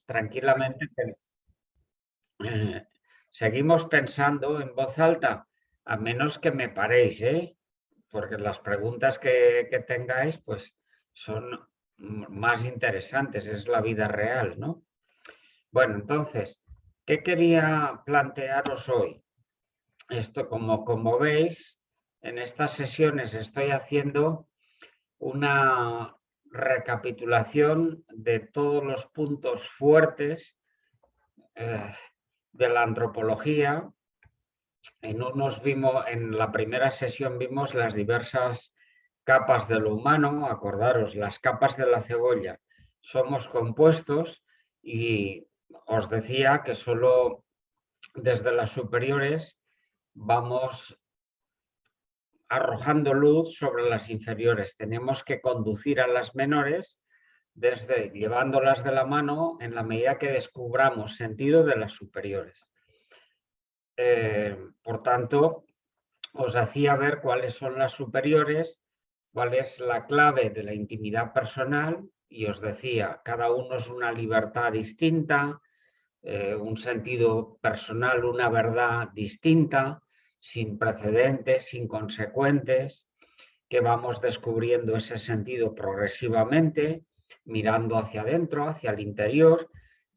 tranquilamente seguimos pensando en voz alta, a menos que me paréis, porque las preguntas que tengáis pues son más interesantes, es la vida real, ¿no? Bueno, entonces, ¿qué quería plantearos hoy? Esto, como veis, en estas sesiones estoy haciendo una recapitulación de todos los puntos fuertes de la antropología. En la primera sesión vimos las diversas capas de lo humano. Acordaros, las capas de la cebolla. Somos compuestos y os decía que solo desde las superiores vamos arrojando luz sobre las inferiores. Tenemos que conducir a las menores llevándolas de la mano en la medida que descubramos sentido de las superiores. Por tanto, os hacía ver cuáles son las superiores, cuál es la clave de la intimidad personal, y os decía, cada uno es una libertad distinta, un sentido personal, una verdad distinta, sin precedentes, sin consecuentes, que vamos descubriendo ese sentido progresivamente, mirando hacia adentro, hacia el interior,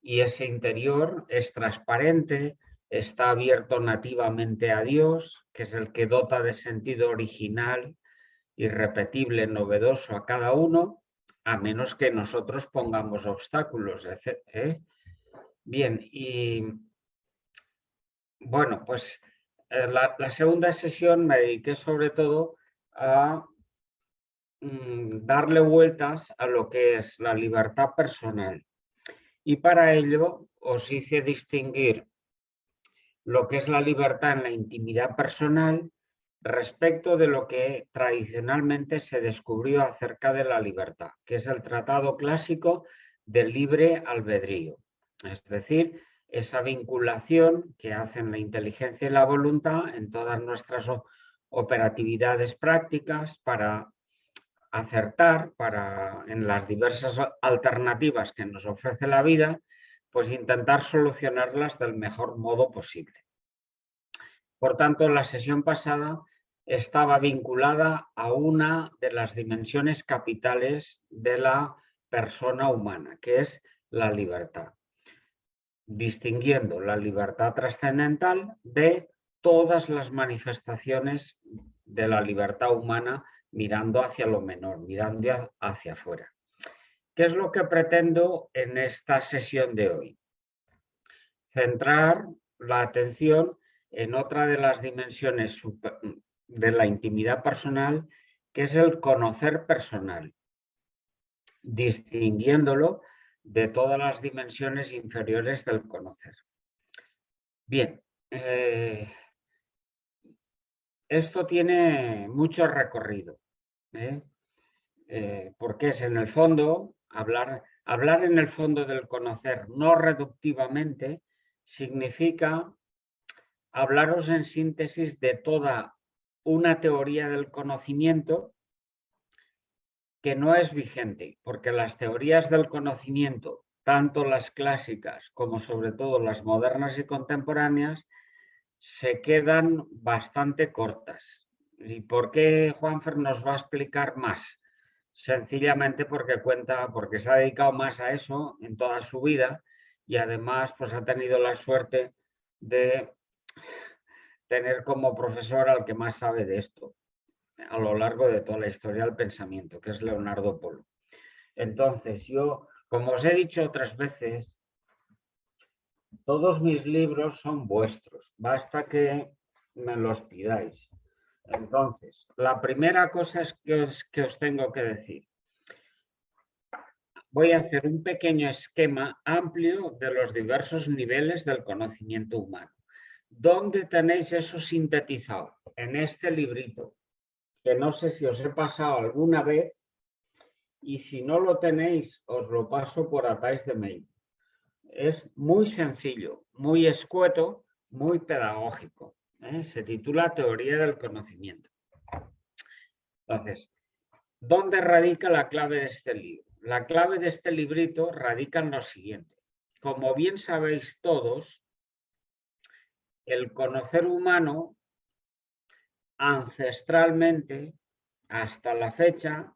y ese interior es transparente, está abierto nativamente a Dios, que es el que dota de sentido original, irrepetible, novedoso a cada uno, a menos que nosotros pongamos obstáculos, Bien, y bueno, pues la segunda sesión me dediqué sobre todo a darle vueltas a lo que es la libertad personal. Y para ello os hice distinguir lo que es la libertad en la intimidad personal respecto de lo que tradicionalmente se descubrió acerca de la libertad, que es el tratado clásico del libre albedrío. Es decir, esa vinculación que hacen la inteligencia y la voluntad en todas nuestras operatividades prácticas para acertar, para en las diversas alternativas que nos ofrece la vida, pues intentar solucionarlas del mejor modo posible. Por tanto, la sesión pasada estaba vinculada a una de las dimensiones capitales de la persona humana, que es la libertad, distinguiendo la libertad trascendental de todas las manifestaciones de la libertad humana, mirando hacia lo menor, mirando hacia afuera. ¿Qué es lo que pretendo en esta sesión de hoy? Centrar la atención en otra de las dimensiones de la intimidad personal, que es el conocer personal, distinguiéndolo de todas las dimensiones inferiores del conocer. Bien, esto tiene mucho recorrido, porque es en el fondo, hablar en el fondo del conocer no reductivamente, significa hablaros en síntesis de toda una teoría del conocimiento que no es vigente, porque las teorías del conocimiento, tanto las clásicas como sobre todo las modernas y contemporáneas, se quedan bastante cortas. ¿Y por qué Juanfer nos va a explicar más? Sencillamente porque se ha dedicado más a eso en toda su vida y además pues ha tenido la suerte de tener como profesor al que más sabe de esto a lo largo de toda la historia del pensamiento, que es Leonardo Polo. Entonces, yo, como os he dicho otras veces, todos mis libros son vuestros, basta que me los pidáis. Entonces, la primera cosa es que os tengo que decir. Voy a hacer un pequeño esquema amplio de los diversos niveles del conocimiento humano. ¿Dónde tenéis eso sintetizado? En este librito, que no sé si os he pasado alguna vez, y si no lo tenéis, os lo paso por a través de mail. Es muy sencillo, muy escueto, muy pedagógico. Se titula Teoría del Conocimiento. Entonces, ¿dónde radica la clave de este libro? La clave de este librito radica en lo siguiente. como bien sabéis todos, el conocer humano ancestralmente, hasta la fecha,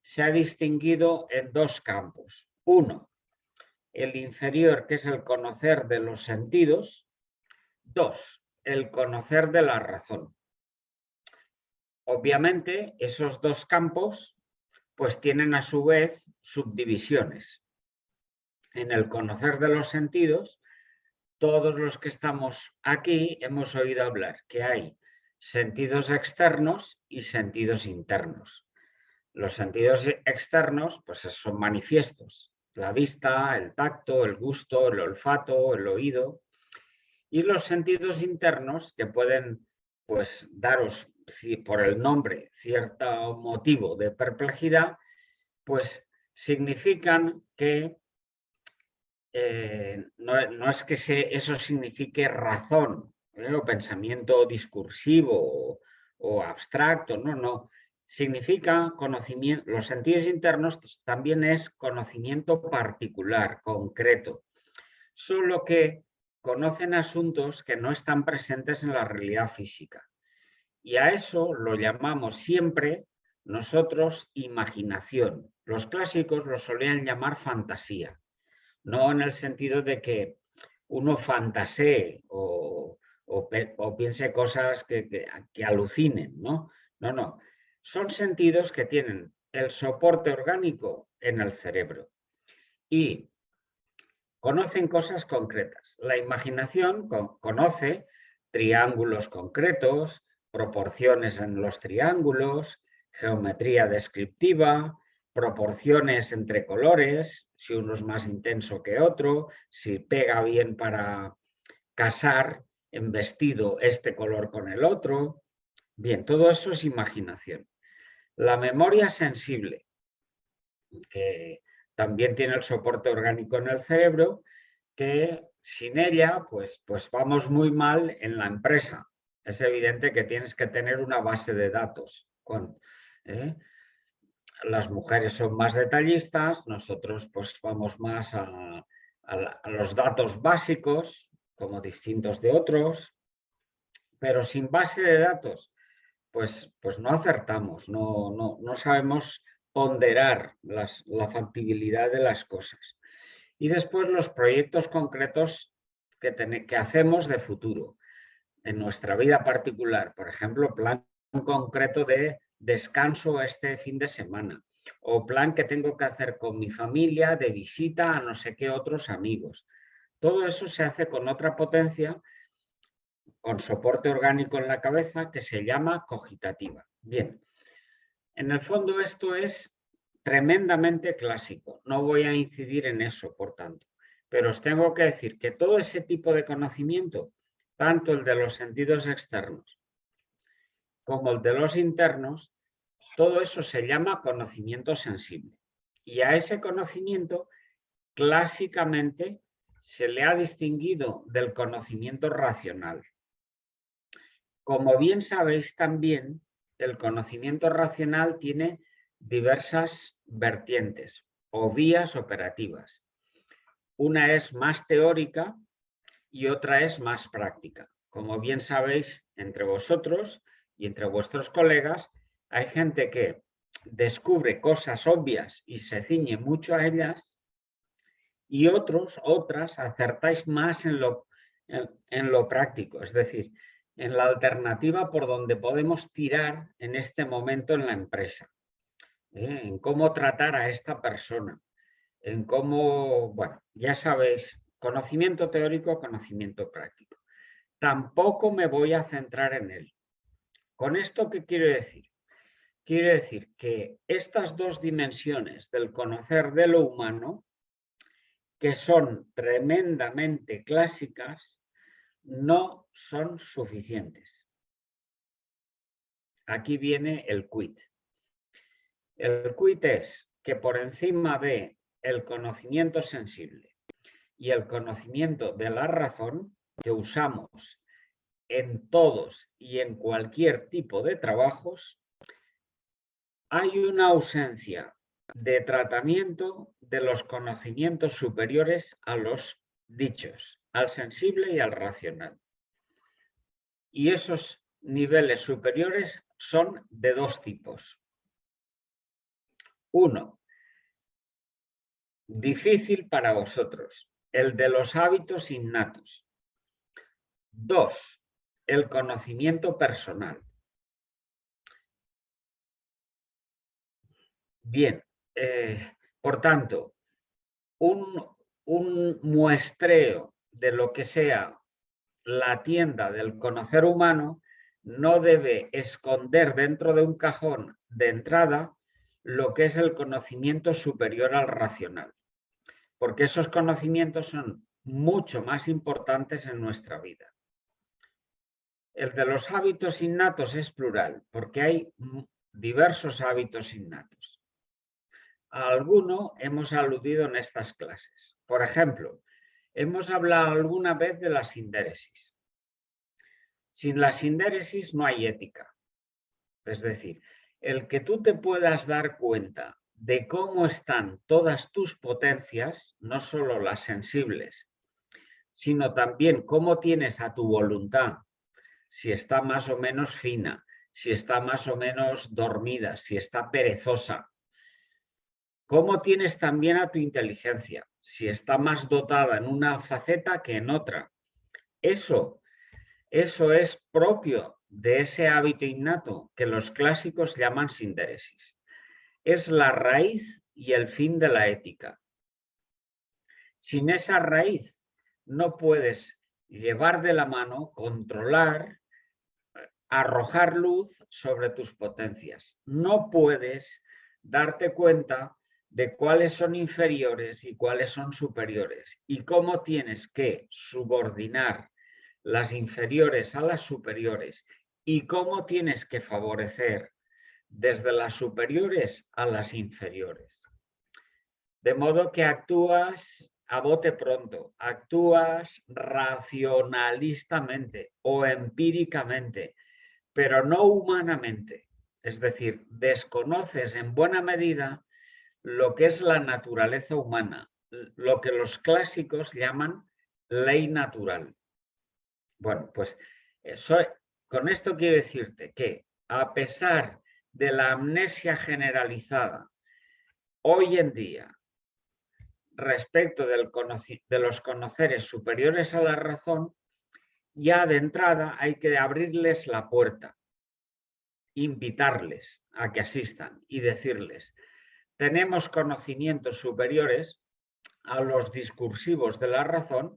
se ha distinguido en dos campos. Uno, el inferior, que es el conocer de los sentidos. Dos, el conocer de la razón. Obviamente, esos dos campos pues tienen a su vez subdivisiones. En el conocer de los sentidos, todos los que estamos aquí hemos oído hablar que hay sentidos externos y sentidos internos. Los sentidos externos pues son manifiestos: la vista, el tacto, el gusto, el olfato, el oído. Y los sentidos internos, que pueden pues daros por el nombre cierto motivo de perplejidad, pues significan que no es que eso signifique razón, o pensamiento discursivo o abstracto, no. Significa conocimiento. Los sentidos internos también es conocimiento particular, concreto, solo que conocen asuntos que no están presentes en la realidad física. Y a eso lo llamamos siempre nosotros imaginación. Los clásicos lo solían llamar fantasía, no en el sentido de que uno fantasee o piense cosas que alucinen, ¿no? No. Son sentidos que tienen el soporte orgánico en el cerebro y conocen cosas concretas. La imaginación conoce triángulos concretos, proporciones en los triángulos, geometría descriptiva, proporciones entre colores, si uno es más intenso que otro, si pega bien para casar en vestido este color con el otro. Bien, todo eso es imaginación. La memoria sensible, que también tiene el soporte orgánico en el cerebro, que sin ella pues vamos muy mal en la empresa. Es evidente que tienes que tener una base de datos. Las mujeres son más detallistas, nosotros pues vamos más a los datos básicos como distintos de otros, pero sin base de datos pues no acertamos, no sabemos ponderar la factibilidad de las cosas. Y después los proyectos concretos que hacemos de futuro en nuestra vida particular. Por ejemplo, plan concreto de descanso este fin de semana, o plan que tengo que hacer con mi familia de visita a no sé qué otros amigos. Todo eso se hace con otra potencia, con soporte orgánico en la cabeza, que se llama cogitativa. Bien, en el fondo esto es tremendamente clásico. No voy a incidir en eso, por tanto. Pero os tengo que decir que todo ese tipo de conocimiento, tanto el de los sentidos externos como el de los internos, todo eso se llama conocimiento sensible. Y a ese conocimiento clásicamente se le ha distinguido del conocimiento racional. Como bien sabéis también, el conocimiento racional tiene diversas vertientes o vías operativas. Una es más teórica y otra es más práctica. Como bien sabéis, entre vosotros y entre vuestros colegas, hay gente que descubre cosas obvias y se ciñe mucho a ellas, y otras acertáis más en lo práctico, es decir, en la alternativa por donde podemos tirar en este momento en la empresa, en cómo tratar a esta persona, en cómo, bueno, ya sabéis, conocimiento teórico, conocimiento práctico. Tampoco me voy a centrar en él. ¿Con esto qué quiero decir? Quiero decir que estas dos dimensiones del conocer de lo humano, que son tremendamente clásicas, no son suficientes. Aquí viene el quid. El quid es que por encima de el conocimiento sensible y el conocimiento de la razón que usamos en todos y en cualquier tipo de trabajos, hay una ausencia de tratamiento de los conocimientos superiores a los dichos, al sensible y al racional. Y esos niveles superiores son de dos tipos. Uno, difícil para vosotros, el de los hábitos innatos. Dos, el conocimiento personal. Bien, por tanto, un muestreo de lo que sea la tienda del conocer humano no debe esconder dentro de un cajón de entrada lo que es el conocimiento superior al racional, porque esos conocimientos son mucho más importantes en nuestra vida. El de los hábitos innatos es plural, porque hay diversos hábitos innatos. A alguno hemos aludido en estas clases. Por ejemplo, hemos hablado alguna vez de la sindéresis. Sin la sindéresis no hay ética. Es decir, el que tú te puedas dar cuenta de cómo están todas tus potencias, no solo las sensibles, sino también cómo tienes a tu voluntad, si está más o menos fina, si está más o menos dormida, si está perezosa. Cómo tienes también a tu inteligencia, si está más dotada en una faceta que en otra. Eso es propio de ese hábito innato que los clásicos llaman sindéresis. Es la raíz y el fin de la ética. Sin esa raíz no puedes llevar de la mano, controlar, arrojar luz sobre tus potencias. No puedes darte cuenta de cuáles son inferiores y cuáles son superiores y cómo tienes que subordinar las inferiores a las superiores y cómo tienes que favorecer desde las superiores a las inferiores. De modo que actúas a bote pronto, actúas racionalistamente o empíricamente, pero no humanamente. Es decir, desconoces en buena medida lo que es la naturaleza humana, lo que los clásicos llaman ley natural. Bueno, pues con esto quiero decirte que a pesar de la amnesia generalizada hoy en día respecto de los conoceres superiores a la razón, ya de entrada hay que abrirles la puerta, invitarles a que asistan y decirles, tenemos conocimientos superiores a los discursivos de la razón.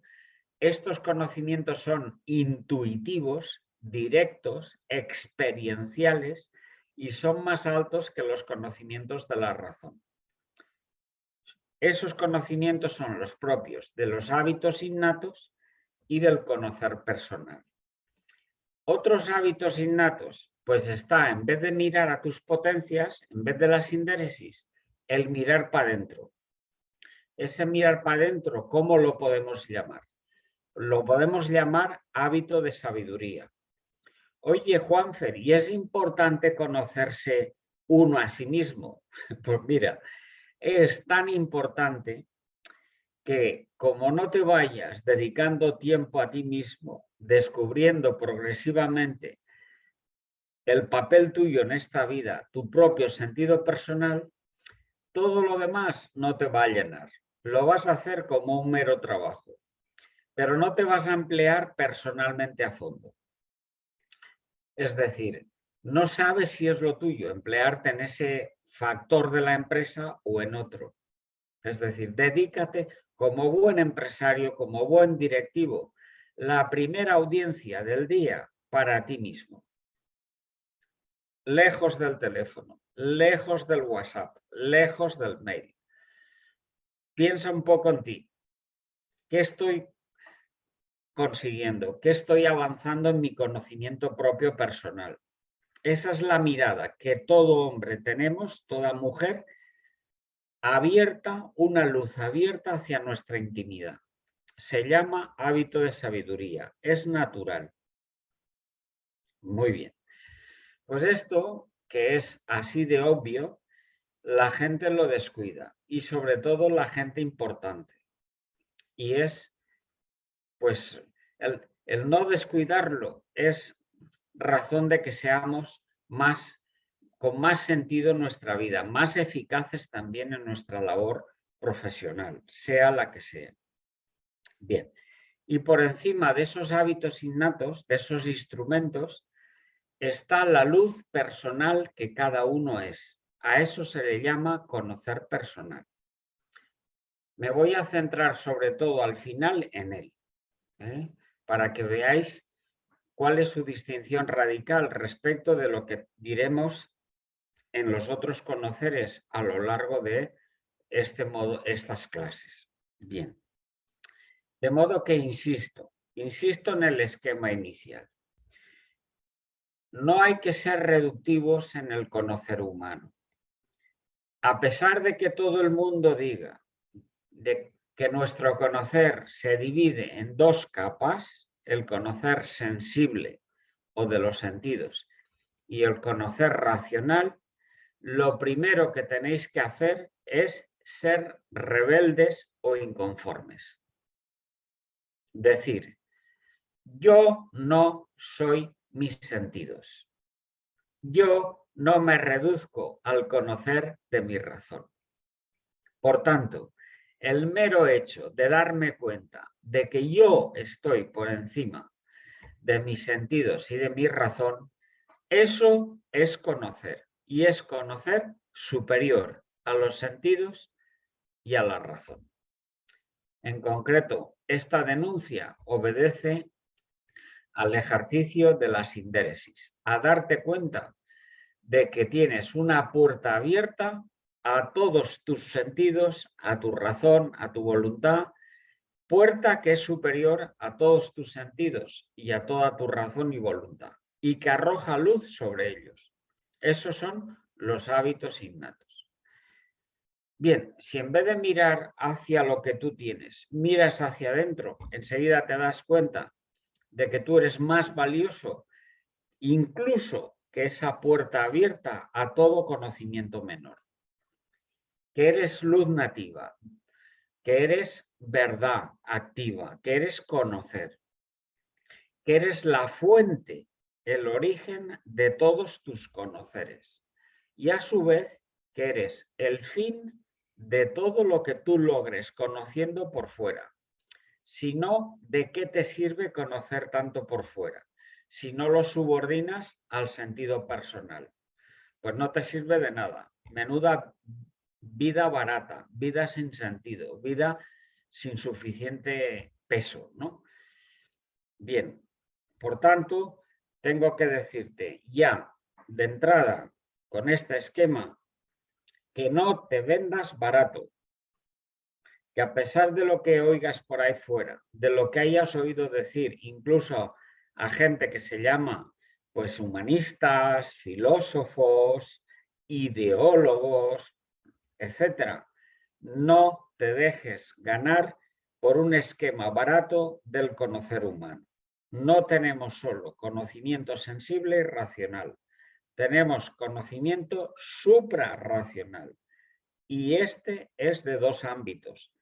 Estos conocimientos son intuitivos, directos, experienciales y son más altos que los conocimientos de la razón. Esos conocimientos son los propios de los hábitos innatos y del conocer personal. Otros hábitos innatos, pues está, en vez de mirar a tus potencias, en vez de la sindéresis, el mirar para adentro. Ese mirar para adentro, ¿cómo lo podemos llamar? Lo podemos llamar hábito de sabiduría. Oye, Juanfer, ¿y es importante conocerse uno a sí mismo? Pues mira, es tan importante que como no te vayas dedicando tiempo a ti mismo, descubriendo progresivamente el papel tuyo en esta vida, tu propio sentido personal, todo lo demás no te va a llenar. Lo vas a hacer como un mero trabajo, pero no te vas a emplear personalmente a fondo. Es decir, no sabes si es lo tuyo emplearte en ese factor de la empresa o en otro. Es decir, dedícate como buen empresario, como buen directivo, la primera audiencia del día para ti mismo. Lejos del teléfono, lejos del WhatsApp, lejos del mail. Piensa un poco en ti. ¿Qué estoy consiguiendo? ¿Qué estoy avanzando en mi conocimiento propio personal? Esa es la mirada que todo hombre tenemos, toda mujer, abierta, una luz abierta hacia nuestra intimidad. Se llama hábito de sabiduría, es natural. Muy bien. Pues esto, que es así de obvio, la gente lo descuida y sobre todo la gente importante. Y es pues el no descuidarlo es razón de que seamos con más sentido en nuestra vida, más eficaces también en nuestra labor profesional, sea la que sea. Bien, y por encima de esos hábitos innatos, de esos instrumentos, está la luz personal que cada uno es. A eso se le llama conocer personal. Me voy a centrar sobre todo al final en él, para que veáis cuál es su distinción radical respecto de lo que diremos en los otros conoceres a lo largo de estas clases. Bien. De modo que insisto en el esquema inicial. No hay que ser reductivos en el conocer humano. A pesar de que todo el mundo diga de que nuestro conocer se divide en dos capas, el conocer sensible o de los sentidos y el conocer racional, lo primero que tenéis que hacer es ser rebeldes o inconformes. Decir, yo no soy mis sentidos. Yo no me reduzco al conocer de mi razón. Por tanto, el mero hecho de darme cuenta de que yo estoy por encima de mis sentidos y de mi razón, eso es conocer, y es conocer superior a los sentidos y a la razón. En concreto, esta denuncia obedece al ejercicio de la sindéresis, a darte cuenta de que tienes una puerta abierta a todos tus sentidos, a tu razón, a tu voluntad, puerta que es superior a todos tus sentidos y a toda tu razón y voluntad, y que arroja luz sobre ellos. Esos son los hábitos innatos. Bien, si en vez de mirar hacia lo que tú tienes, miras hacia adentro, enseguida te das cuenta de que tú eres más valioso, incluso que esa puerta abierta a todo conocimiento menor. Que eres luz nativa, que eres verdad activa, que eres conocer, que eres la fuente, el origen de todos tus conoceres. Y a su vez, que eres el fin de todo lo que tú logres conociendo por fuera. Si no, ¿de qué te sirve conocer tanto por fuera? Si no lo subordinas al sentido personal. Pues no te sirve de nada. Menuda vida barata, vida sin sentido, vida sin suficiente peso, ¿no? Bien, por tanto, tengo que decirte ya de entrada con este esquema que no te vendas barato, que a pesar de lo que oigas por ahí fuera, de lo que hayas oído decir, incluso a gente que se llama pues humanistas, filósofos, ideólogos, etcétera, no te dejes ganar por un esquema barato del conocer humano. No tenemos solo conocimiento sensible y racional, tenemos conocimiento suprarracional. Y este es de dos ámbitos,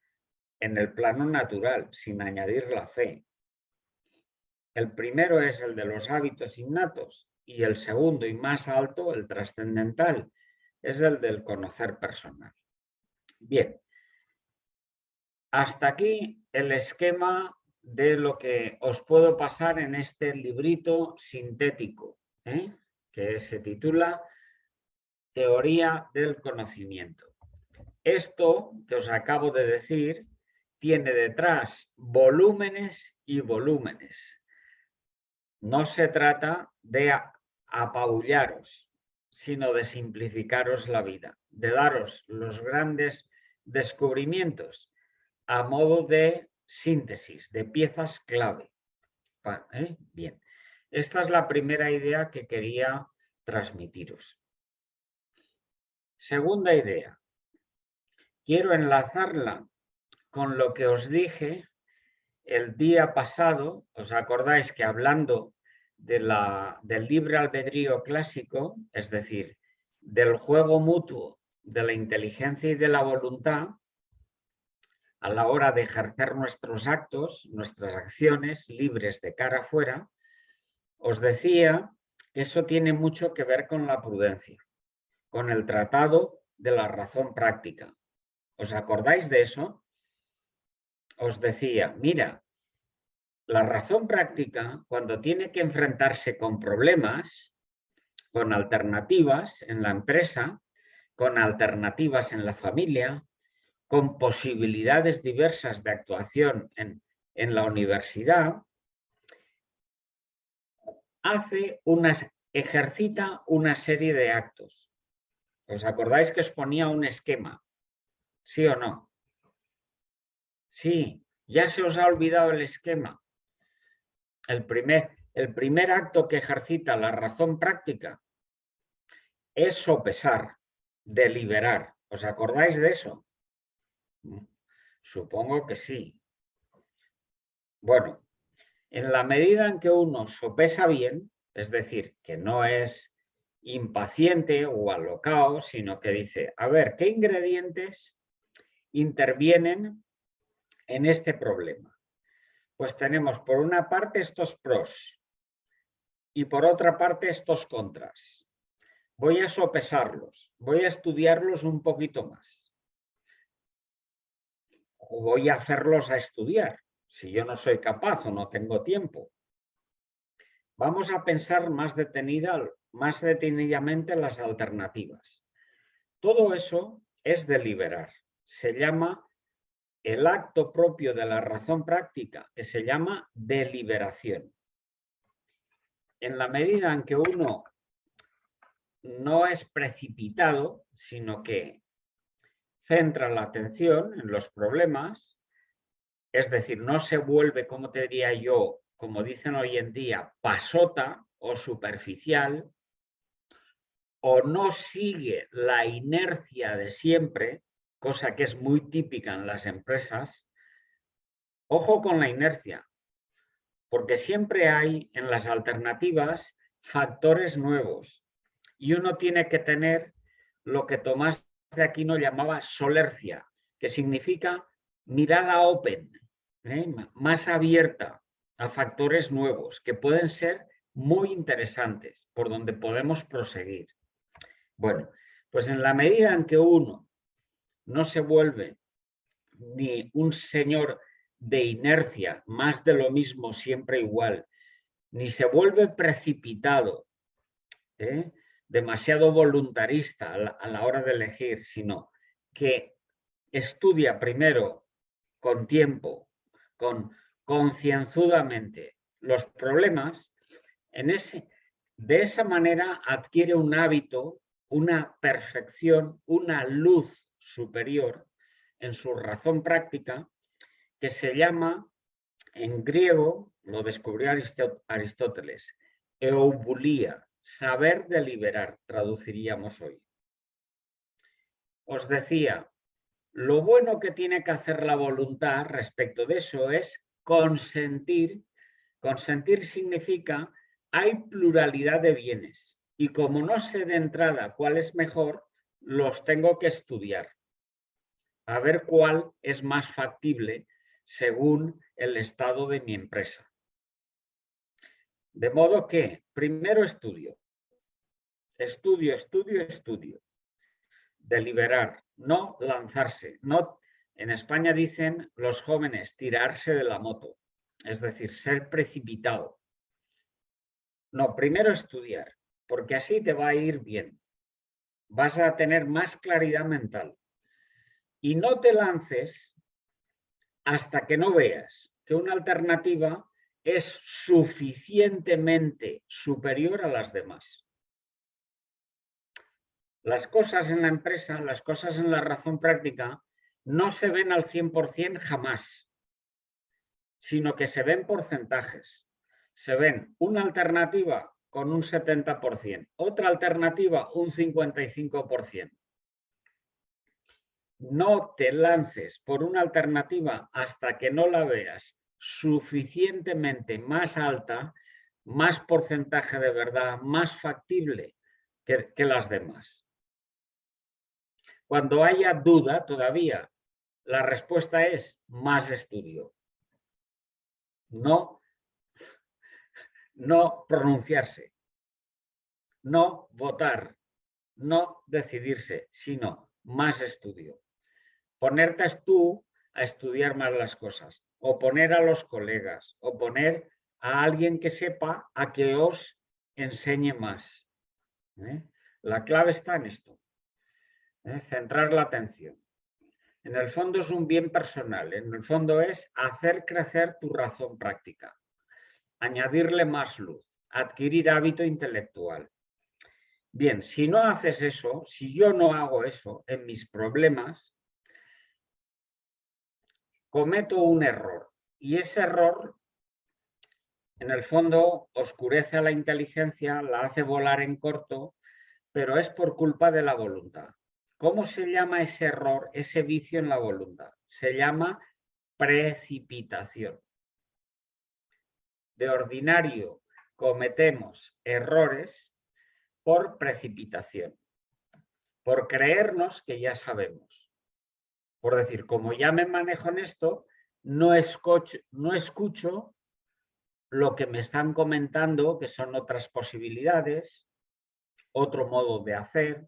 en el plano natural, sin añadir la fe. El primero es el de los hábitos innatos y el segundo y más alto, el trascendental, es el del conocer personal. Bien, hasta aquí el esquema de lo que os puedo pasar en este librito sintético, que se titula Teoría del Conocimiento. Esto que os acabo de decir tiene detrás volúmenes y volúmenes. No se trata de apabullaros, sino de simplificaros la vida, de daros los grandes descubrimientos a modo de síntesis, de piezas clave. Bien, esta es la primera idea que quería transmitiros. Segunda idea, quiero enlazarla con lo que os dije el día pasado. ¿Os acordáis que hablando del libre albedrío clásico, es decir, del juego mutuo de la inteligencia y de la voluntad, a la hora de ejercer nuestros actos, nuestras acciones libres de cara afuera, os decía que eso tiene mucho que ver con la prudencia, con el tratado de la razón práctica. ¿Os acordáis de eso? Os decía, mira, la razón práctica, cuando tiene que enfrentarse con problemas, con alternativas en la empresa, con alternativas en la familia, con posibilidades diversas de actuación en la universidad, ejercita una serie de actos. ¿Os acordáis que os ponía un esquema? ¿Sí o no? Sí, ya se os ha olvidado el esquema. El primer acto que ejercita la razón práctica es sopesar, deliberar. ¿Os acordáis de eso? Supongo que sí. Bueno, en la medida en que uno sopesa bien, es decir, que no es impaciente o alocado, sino que dice, a ver, ¿qué ingredientes intervienen en este problema? Pues tenemos por una parte estos pros y por otra parte estos contras. Voy a sopesarlos, voy a estudiarlos un poquito más. O voy a hacerlos a estudiar, si yo no soy capaz o no tengo tiempo. Vamos a pensar más detenidamente las alternativas. Todo eso es deliberar. Se llama el acto propio de la razón práctica, que se llama deliberación. En la medida en que uno no es precipitado, sino que centra la atención en los problemas, es decir, no se vuelve, como te diría yo, como dicen hoy en día, pasota o superficial, o no sigue la inercia de siempre, cosa que es muy típica en las empresas. Ojo con la inercia, porque siempre hay en las alternativas factores nuevos y uno tiene que tener lo que Tomás de Aquino llamaba solercia, que significa mirada open, más abierta a factores nuevos que pueden ser muy interesantes, por donde podemos proseguir. Bueno, pues en la medida en que uno no se vuelve ni un señor de inercia, más de lo mismo, siempre igual, ni se vuelve precipitado, demasiado voluntarista a la hora de elegir, sino que estudia primero con tiempo, concienzudamente los problemas, de esa manera adquiere un hábito, una perfección, una luz superior en su razón práctica, que se llama, en griego, lo descubrió Aristóteles, eubulía, saber deliberar, traduciríamos hoy. Os decía, lo bueno que tiene que hacer la voluntad respecto de eso es consentir. Consentir significa hay pluralidad de bienes y como no sé de entrada cuál es mejor, los tengo que estudiar, a ver cuál es más factible según el estado de mi empresa. De modo que, primero estudio. Deliberar, no lanzarse. En España dicen los jóvenes tirarse de la moto, es decir, ser precipitado. No, primero estudiar, porque así te va a ir bien. Vas a tener más claridad mental. Y no te lances hasta que no veas que una alternativa es suficientemente superior a las demás. Las cosas en la empresa, las cosas en la razón práctica, no se ven al 100% jamás, sino que se ven porcentajes. Se ven una alternativa con un 70%, otra alternativa un 55%. No te lances por una alternativa hasta que no la veas suficientemente más alta, más porcentaje de verdad, más factible que las demás. Cuando haya duda todavía, La respuesta es más estudio. No pronunciarse, no votar, no decidirse, sino más estudio. Ponerte tú a estudiar más las cosas, o poner a los colegas, o poner a alguien que sepa a que os enseñe más. La clave está en esto. Centrar la atención. En el fondo es un bien personal, en el fondo es hacer crecer tu razón práctica, añadirle más luz, adquirir hábito intelectual. Bien, si no haces eso, si yo no hago eso en mis problemas, cometo un error y ese error en el fondo oscurece a la inteligencia, la hace volar en corto, pero es por culpa de la voluntad. ¿Cómo se llama ese error, ese vicio en la voluntad? Se llama precipitación. De ordinario cometemos errores por precipitación, por creernos que ya sabemos. Por decir, como ya me manejo en esto, no escucho lo que me están comentando, que son otras posibilidades, otro modo de hacer,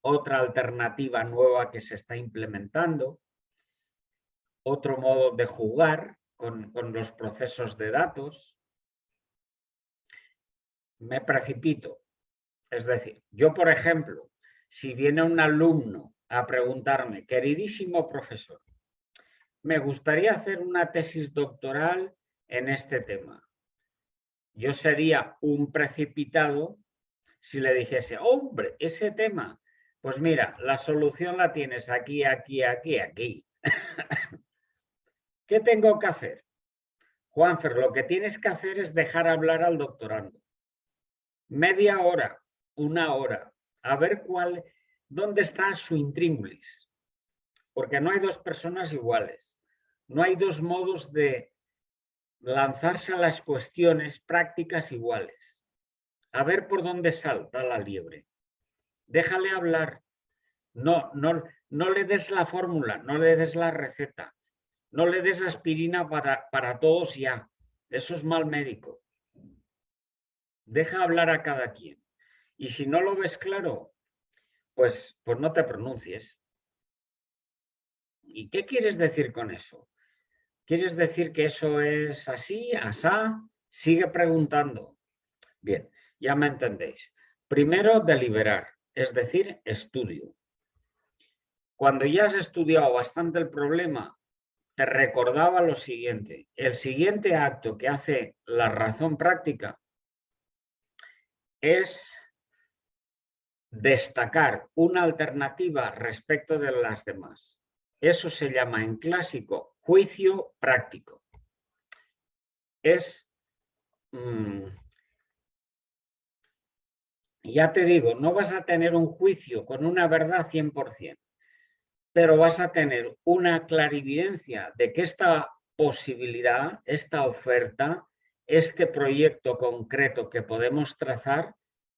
otra alternativa nueva que se está implementando, otro modo de jugar con los procesos de datos. Me precipito. Es decir, yo, por ejemplo, si viene un alumno a preguntarme, queridísimo profesor, me gustaría hacer una tesis doctoral en este tema. Yo sería un precipitado si le dijese, hombre, ese tema, pues mira, la solución la tienes aquí, aquí, aquí, aquí. ¿Qué tengo que hacer? Juanfer, lo que tienes que hacer es dejar hablar al doctorando. Media hora, una hora, a ver dónde está su intríngulis. Porque no hay dos personas iguales. No hay dos modos de lanzarse a las cuestiones prácticas iguales. A ver por dónde salta la liebre. Déjale hablar. No le des la fórmula, no le des la receta. No le des aspirina para todos ya. Eso es mal médico. Deja hablar a cada quien. Y si no lo ves claro, pues no te pronuncies. ¿Y qué quieres decir con eso? ¿Quieres decir que eso es así, asá? Sigue preguntando. Bien, ya me entendéis. Primero, deliberar, es decir, estudio. Cuando ya has estudiado bastante el problema, te recordaba lo siguiente. El siguiente acto que hace la razón práctica es destacar una alternativa respecto de las demás. Eso se llama en clásico juicio práctico. Ya te digo, no vas a tener un juicio con una verdad 100%, pero vas a tener una clarividencia de que esta posibilidad, esta oferta, este proyecto concreto que podemos trazar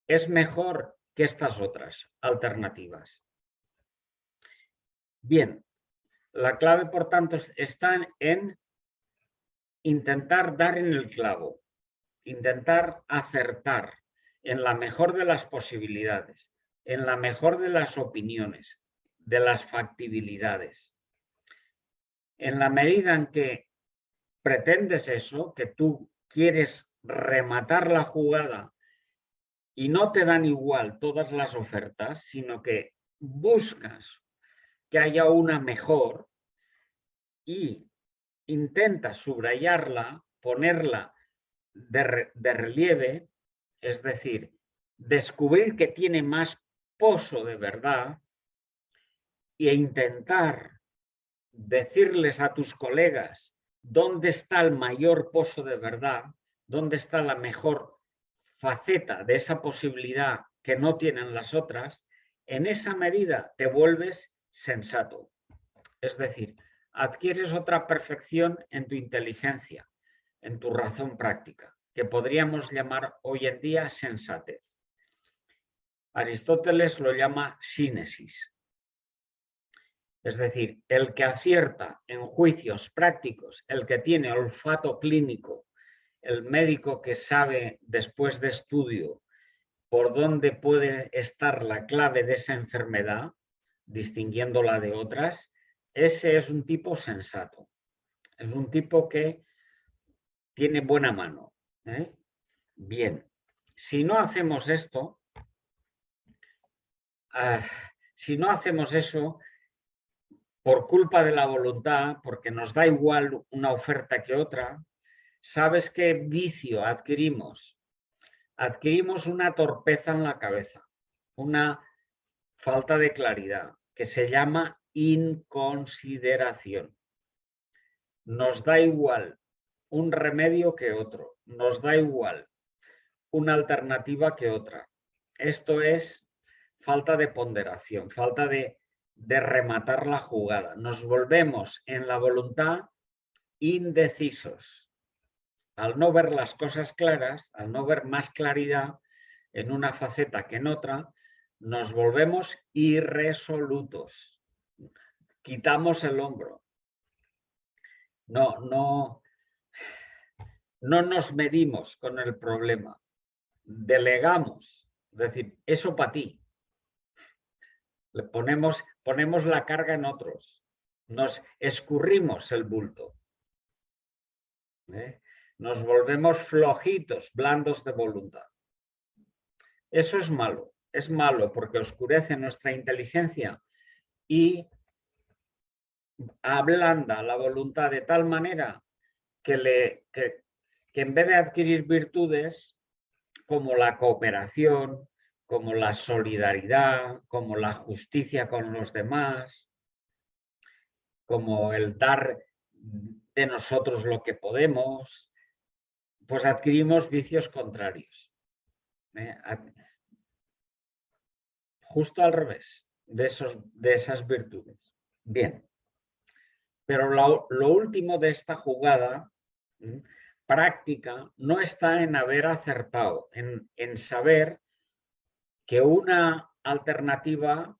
es mejor que estas otras alternativas. Bien, la clave, por tanto, está en intentar dar en el clavo, intentar acertar en la mejor de las posibilidades, en la mejor de las opiniones, de las factibilidades. En la medida en que pretendes eso, que tú quieres rematar la jugada y no te dan igual todas las ofertas, sino que buscas que haya una mejor y intentas subrayarla, ponerla de relieve, es decir, descubrir que tiene más pozo de verdad e intentar decirles a tus colegas dónde está el mayor pozo de verdad, dónde está la mejor faceta de esa posibilidad que no tienen las otras, en esa medida te vuelves sensato. Es decir, adquieres otra perfección en tu inteligencia, en tu razón práctica, que podríamos llamar hoy en día sensatez. Aristóteles lo llama sínesis. Es decir, el que acierta en juicios prácticos, el que tiene olfato clínico, el médico que sabe después de estudio por dónde puede estar la clave de esa enfermedad, distinguiéndola de otras, ese es un tipo sensato. Es un tipo que tiene buena mano. Bien, si no hacemos esto, si no hacemos eso, por culpa de la voluntad, porque nos da igual una oferta que otra, ¿sabes qué vicio adquirimos? Adquirimos una torpeza en la cabeza, una falta de claridad, que se llama inconsideración. Nos da igual un remedio que otro, nos da igual una alternativa que otra. Esto es falta de ponderación, falta de rematar la jugada. Nos volvemos en la voluntad indecisos. Al no ver las cosas claras, al no ver más claridad en una faceta que en otra, nos volvemos irresolutos. Quitamos el hombro. No nos medimos con el problema. Delegamos. Es decir, eso para ti. Le ponemos la carga en otros. Nos escurrimos el bulto. Nos volvemos flojitos, blandos de voluntad. Eso es malo porque oscurece nuestra inteligencia y ablanda la voluntad de tal manera que en vez de adquirir virtudes como la cooperación, como la solidaridad, como la justicia con los demás, como el dar de nosotros lo que podemos, pues adquirimos vicios contrarios. Justo al revés de esas virtudes. Bien. Pero lo último de esta jugada práctica no está en haber acertado, en saber que una alternativa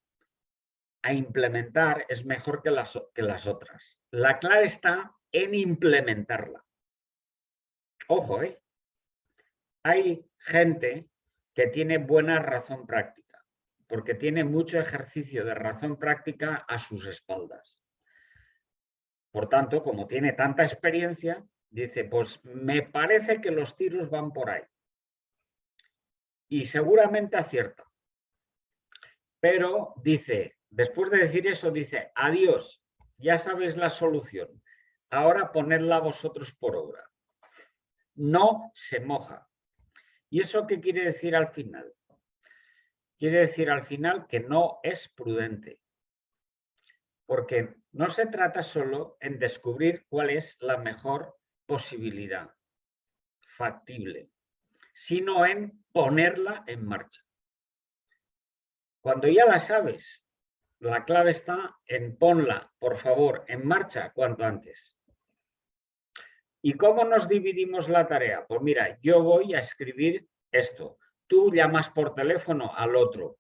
a implementar es mejor que las otras. La clave está en implementarla. Ojo, hay gente que tiene buena razón práctica, porque tiene mucho ejercicio de razón práctica a sus espaldas. Por tanto, como tiene tanta experiencia, dice, pues me parece que los tiros van por ahí. Y seguramente acierta. Pero dice, después de decir eso, dice, adiós, ya sabéis la solución. Ahora ponedla vosotros por obra. No se moja. ¿Y eso qué quiere decir al final? Quiere decir al final que no es prudente. Porque no se trata solo en descubrir cuál es la mejor posibilidad factible, sino en ponerla en marcha. Cuando ya la sabes, la clave está en ponla, por favor, en marcha cuanto antes. ¿Y cómo nos dividimos la tarea? Pues mira, yo voy a escribir esto. Tú llamas por teléfono al otro.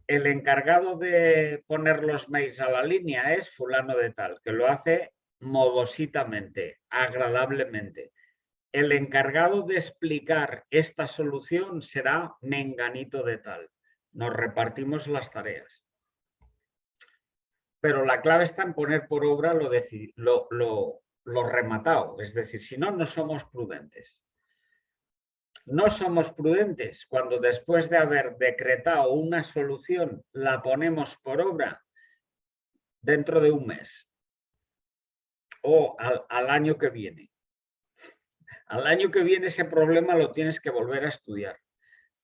El encargado de poner los mails a la línea es fulano de tal, que lo hace modositamente, agradablemente. El encargado de explicar esta solución será menganito de tal. Nos repartimos las tareas. Pero la clave está en poner por obra lo rematado. Es decir, si no, no somos prudentes. No somos prudentes cuando después de haber decretado una solución la ponemos por obra dentro de un mes o al año que viene. Al año que viene ese problema lo tienes que volver a estudiar,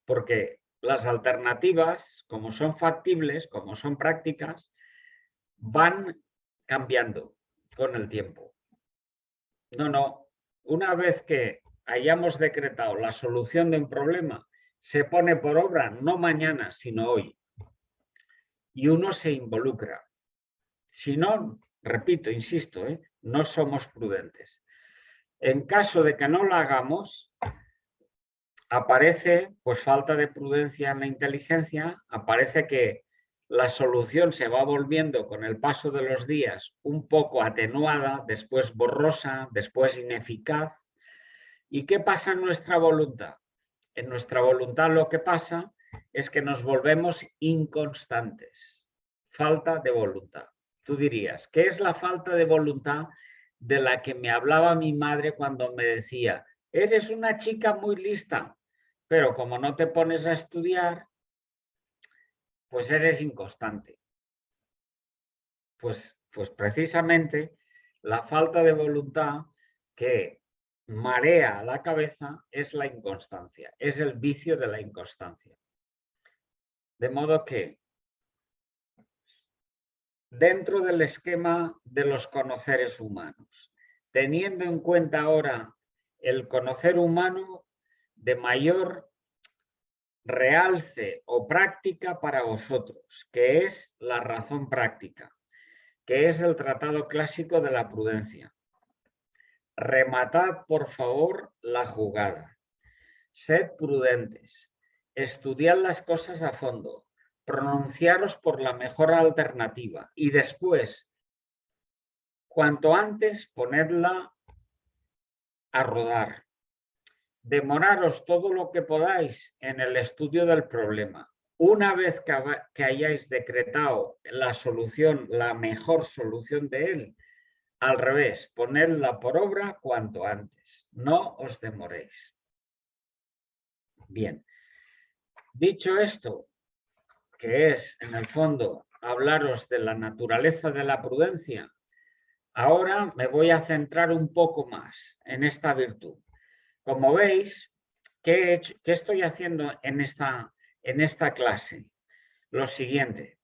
porque las alternativas, como son factibles, como son prácticas, van cambiando con el tiempo. No, una vez que hayamos decretado la solución de un problema, se pone por obra no mañana, sino hoy. Y uno se involucra. Si no, repito, insisto, no somos prudentes. En caso de que no lo hagamos, aparece pues falta de prudencia en la inteligencia, aparece que la solución se va volviendo con el paso de los días un poco atenuada, después borrosa, después ineficaz. ¿Y qué pasa en nuestra voluntad? En nuestra voluntad lo que pasa es que nos volvemos inconstantes. Falta de voluntad. Tú dirías, ¿qué es la falta de voluntad de la que me hablaba mi madre cuando me decía, eres una chica muy lista, pero como no te pones a estudiar, pues eres inconstante? Pues precisamente la falta de voluntad que marea la cabeza es la inconstancia, es el vicio de la inconstancia. De modo que dentro del esquema de los conoceres humanos, teniendo en cuenta ahora el conocer humano de mayor realce o práctica para vosotros, que es la razón práctica, que es el tratado clásico de la prudencia. Rematad, por favor, la jugada. Sed prudentes, estudiad las cosas a fondo, pronunciaros por la mejor alternativa y después, cuanto antes, ponedla a rodar. Demoraros todo lo que podáis en el estudio del problema. Una vez que hayáis decretado la solución, la mejor solución de él, al revés, ponedla por obra cuanto antes. No os demoréis. Bien. Dicho esto, que es, en el fondo, hablaros de la naturaleza de la prudencia, ahora me voy a centrar un poco más en esta virtud. Como veis, ¿qué estoy haciendo en esta clase? Lo siguiente.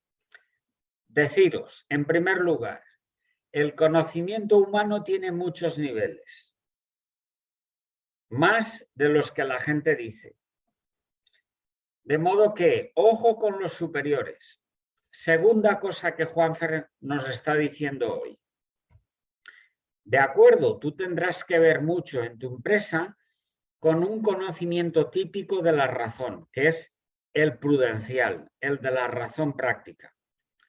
Deciros, en primer lugar, el conocimiento humano tiene muchos niveles, más de los que la gente dice. De modo que, ojo con los superiores. Segunda cosa que Juanfer nos está diciendo hoy. De acuerdo, tú tendrás que ver mucho en tu empresa con un conocimiento típico de la razón, que es el prudencial, el de la razón práctica.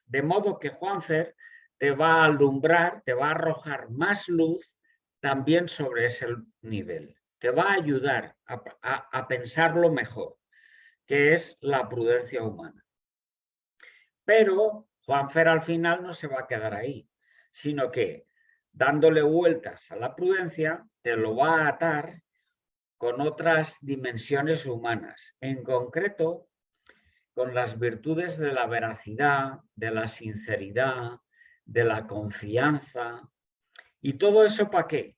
De modo que Juanfer te va a alumbrar, te va a arrojar más luz también sobre ese nivel. Te va a ayudar a pensarlo mejor, que es la prudencia humana. Pero Juanfer al final no se va a quedar ahí, sino que dándole vueltas a la prudencia, te lo va a atar con otras dimensiones humanas, en concreto con las virtudes de la veracidad, de la sinceridad, de la confianza. ¿Y todo eso para qué?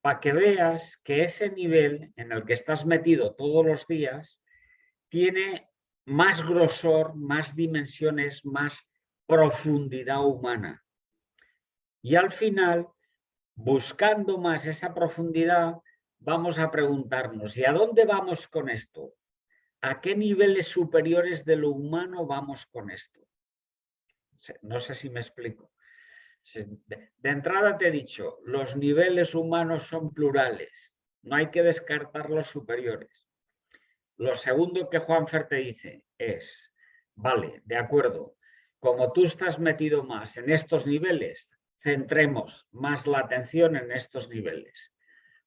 Para que veas que ese nivel en el que estás metido todos los días tiene más grosor, más dimensiones, más profundidad humana. Y al final, buscando más esa profundidad, vamos a preguntarnos, ¿y a dónde vamos con esto? ¿A qué niveles superiores de lo humano vamos con esto? No sé si me explico. De entrada te he dicho, los niveles humanos son plurales, no hay que descartar los superiores. Lo segundo que Juanfer te dice es, vale, de acuerdo, como tú estás metido más en estos niveles, centremos más la atención en estos niveles,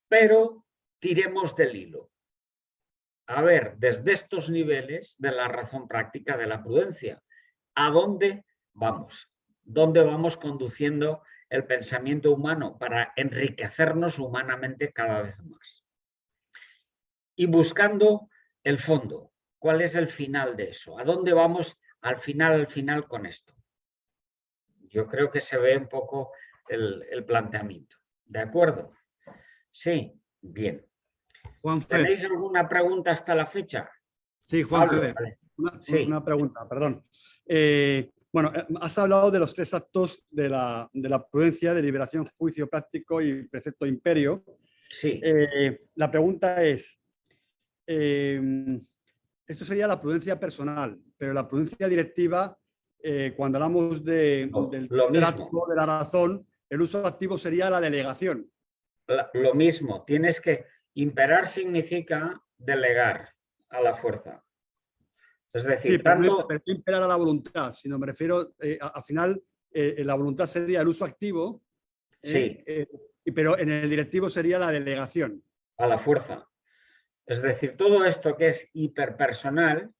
pero tiremos del hilo. A ver, desde estos niveles de la razón práctica de la prudencia, ¿a dónde vamos? ¿Dónde vamos conduciendo el pensamiento humano para enriquecernos humanamente cada vez más? Y buscando el fondo. ¿Cuál es el final de eso? ¿A dónde vamos al final con esto? Yo creo que se ve un poco el planteamiento. ¿De acuerdo? Sí, bien. Juanfe. ¿Tenéis alguna pregunta hasta la fecha? Sí, Juanfe, Vale. una pregunta, perdón. Bueno, has hablado de los 3 actos de la prudencia, deliberación, juicio práctico y precepto imperio. Sí. La pregunta es, esto sería la prudencia personal, pero la prudencia directiva, cuando hablamos del tercer acto de la razón, el uso activo sería la delegación. Lo mismo, tienes que imperar significa delegar a la fuerza. Es decir, sí, pero no imperar a la voluntad, sino me refiero, al final, la voluntad sería el uso activo, sí, pero en el directivo sería la delegación. a la fuerza. Es decir, todo esto que es hiperpersonal,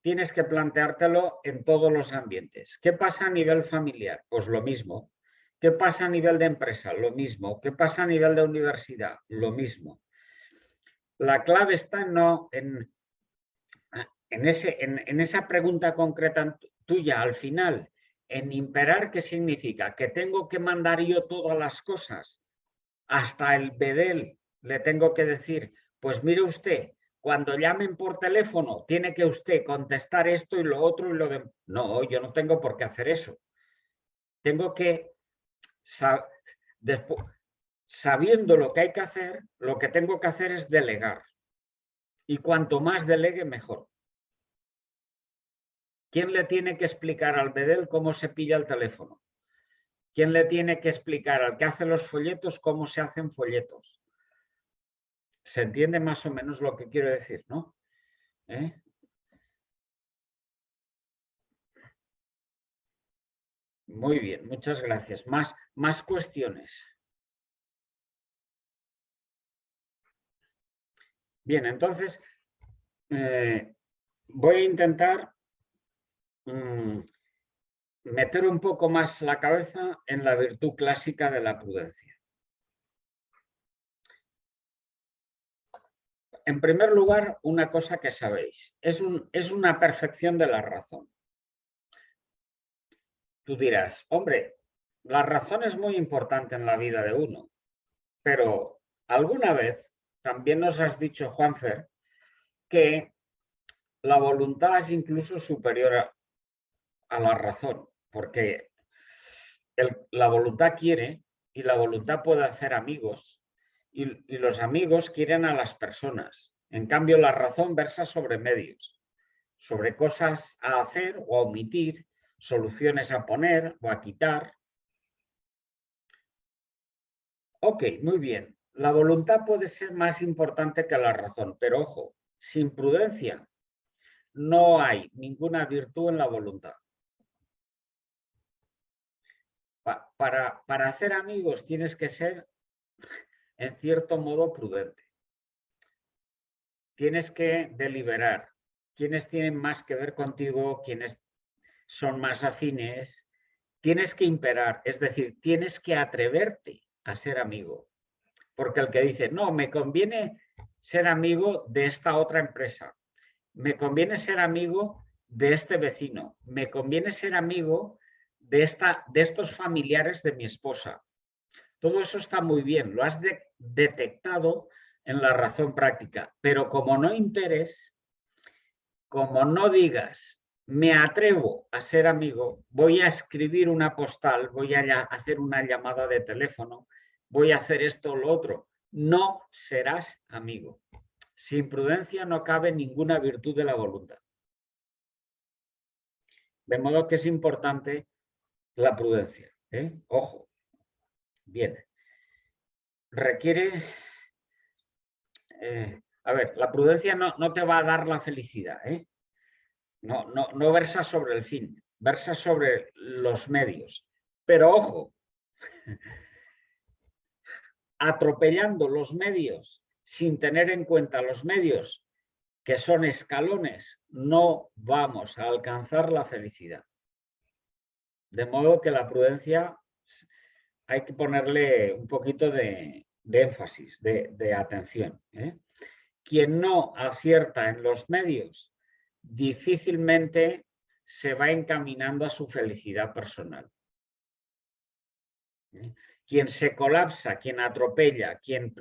tienes que planteártelo en todos los ambientes. ¿Qué pasa a nivel familiar? Pues lo mismo. ¿Qué pasa a nivel de empresa? Lo mismo. ¿Qué pasa a nivel de universidad? Lo mismo. La clave está no en esa pregunta concreta tuya al final, en imperar, ¿qué significa? Que tengo que mandar yo todas las cosas, hasta el bedel le tengo que decir, pues mire usted, cuando llamen por teléfono tiene que usted contestar esto y lo otro y lo de... No, yo no tengo por qué hacer eso. Tengo que, sabiendo lo que hay que hacer, lo que tengo que hacer es delegar. Y cuanto más delegue, mejor. ¿Quién le tiene que explicar al bedel cómo se pilla el teléfono? ¿Quién le tiene que explicar al que hace los folletos cómo se hacen folletos? ¿Se entiende más o menos lo que quiero decir, no? Muy bien, muchas gracias. Más cuestiones. Bien, entonces voy a intentar meter un poco más la cabeza en la virtud clásica de la prudencia. En primer lugar, una cosa que sabéis, es una perfección de la razón. Tú dirás, hombre, la razón es muy importante en la vida de uno, pero alguna vez también nos has dicho, Juanfer, que la voluntad es incluso superior a la razón, porque la voluntad quiere y la voluntad puede hacer amigos y los amigos quieren a las personas. En cambio, la razón versa sobre medios, sobre cosas a hacer o a omitir, soluciones a poner o a quitar. Ok, muy bien. La voluntad puede ser más importante que la razón, pero ojo, sin prudencia no hay ninguna virtud en la voluntad. Para hacer amigos tienes que ser, en cierto modo, prudente. Tienes que deliberar quiénes tienen más que ver contigo, quiénes son más afines. Tienes que imperar, es decir, tienes que atreverte a ser amigo. Porque el que dice, no, me conviene ser amigo de esta otra empresa, me conviene ser amigo de este vecino, me conviene ser amigo de estos familiares de mi esposa. Todo eso está muy bien, lo has detectado en la razón práctica, pero como no imperes, como no digas, me atrevo a ser amigo, voy a escribir una postal, voy a hacer una llamada de teléfono, voy a hacer esto o lo otro, no serás amigo. Sin prudencia no cabe ninguna virtud de la voluntad. De modo que es importante la prudencia. Ojo. Bien. Requiere... a ver, la prudencia no te va a dar la felicidad. No versa sobre el fin, versa sobre los medios. Pero ojo, atropellando los medios sin tener en cuenta los medios, que son escalones, no vamos a alcanzar la felicidad. De modo que la prudencia hay que ponerle un poquito de énfasis, de atención. Quien no acierta en los medios difícilmente se va encaminando a su felicidad personal. Quien se colapsa, quien atropella, quien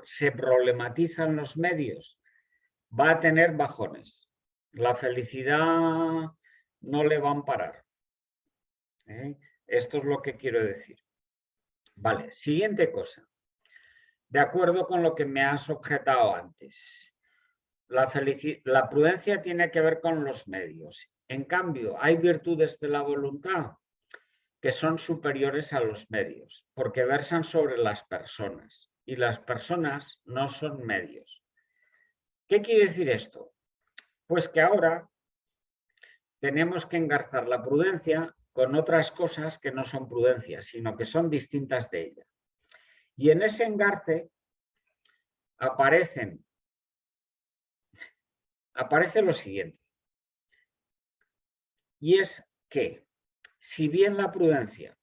se problematiza en los medios, va a tener bajones. La felicidad no le va a amparar. Esto es lo que quiero decir. Vale, siguiente cosa. De acuerdo con lo que me has objetado antes. La prudencia tiene que ver con los medios. En cambio, hay virtudes de la voluntad que son superiores a los medios, porque versan sobre las personas, y las personas no son medios. ¿Qué quiere decir esto? Pues que ahora tenemos que engarzar la prudencia con otras cosas que no son prudencia, sino que son distintas de ella. Y en ese engarce aparece lo siguiente. Y es que, si bien la prudencia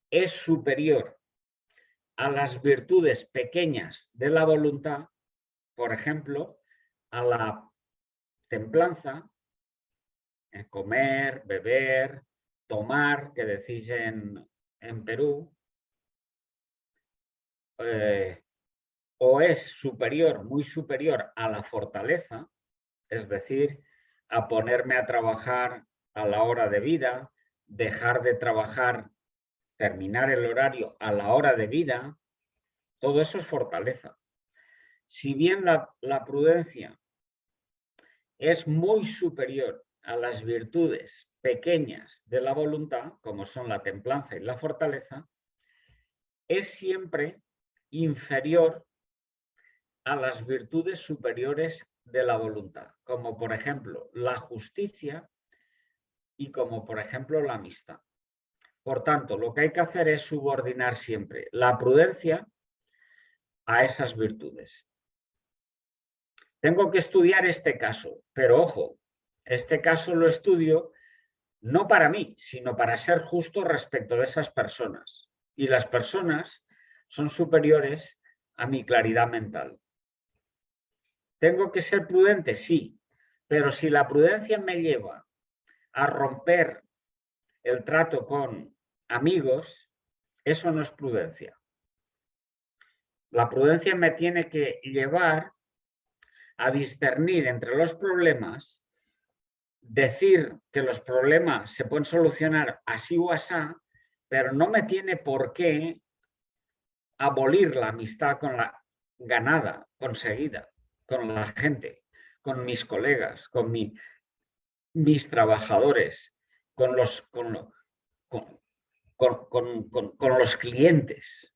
es superior a las virtudes pequeñas de la voluntad, por ejemplo, a la templanza, comer, beber, tomar, que decís en Perú, o es superior, muy superior a la fortaleza, es decir, a ponerme a trabajar a la hora de vida, dejar de trabajar, terminar el horario a la hora de vida, todo eso es fortaleza. Si bien la prudencia es muy superior a las virtudes pequeñas de la voluntad, como son la templanza y la fortaleza, es siempre inferior a las virtudes superiores de la voluntad, como por ejemplo la justicia y como por ejemplo la amistad. Por tanto, lo que hay que hacer es subordinar siempre la prudencia a esas virtudes. Tengo que estudiar este caso, pero ojo, este caso lo estudio no para mí, sino para ser justo respecto de esas personas. Y las personas son superiores a mi claridad mental. ¿Tengo que ser prudente? Sí, pero si la prudencia me lleva a romper el trato con amigos, eso no es prudencia. La prudencia me tiene que llevar a discernir entre los problemas, decir que los problemas se pueden solucionar así o asá, pero no me tiene por qué abolir la amistad con la ganada, conseguida, con la gente, con mis colegas, con mis trabajadores, con los clientes.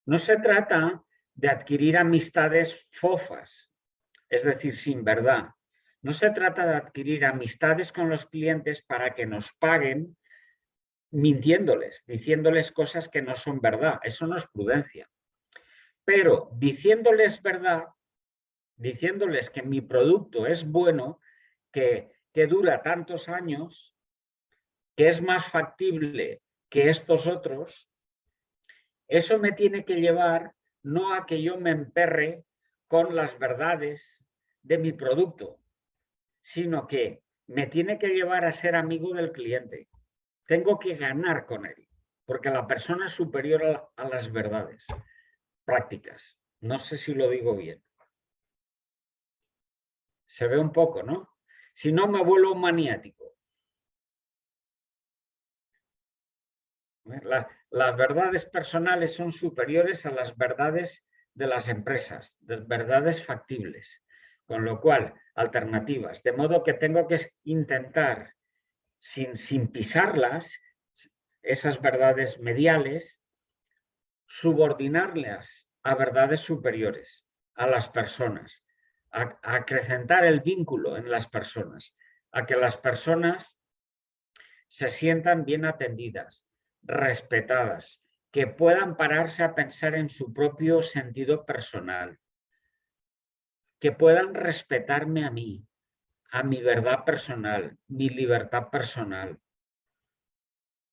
No se trata de adquirir amistades fofas, es decir, sin verdad. No se trata de adquirir amistades con los clientes para que nos paguen mintiéndoles, diciéndoles cosas que no son verdad. Eso no es prudencia. Pero diciéndoles verdad, diciéndoles que mi producto es bueno, que dura tantos años, que es más factible que estos otros, eso me tiene que llevar no a que yo me emperre con las verdades de mi producto, sino que me tiene que llevar a ser amigo del cliente. Tengo que ganar con él, porque la persona es superior a las verdades prácticas. No sé si lo digo bien. Se ve un poco, ¿no? Si no, me vuelvo maniático. Las verdades personales son superiores a las verdades de las empresas, de verdades factibles. Con lo cual, alternativas. De modo que tengo que intentar, sin pisarlas, esas verdades mediales, subordinarlas a verdades superiores, a las personas, a acrecentar el vínculo en las personas, a que las personas se sientan bien atendidas, respetadas, que puedan pararse a pensar en su propio sentido personal, que puedan respetarme a mí, a mi verdad personal, mi libertad personal.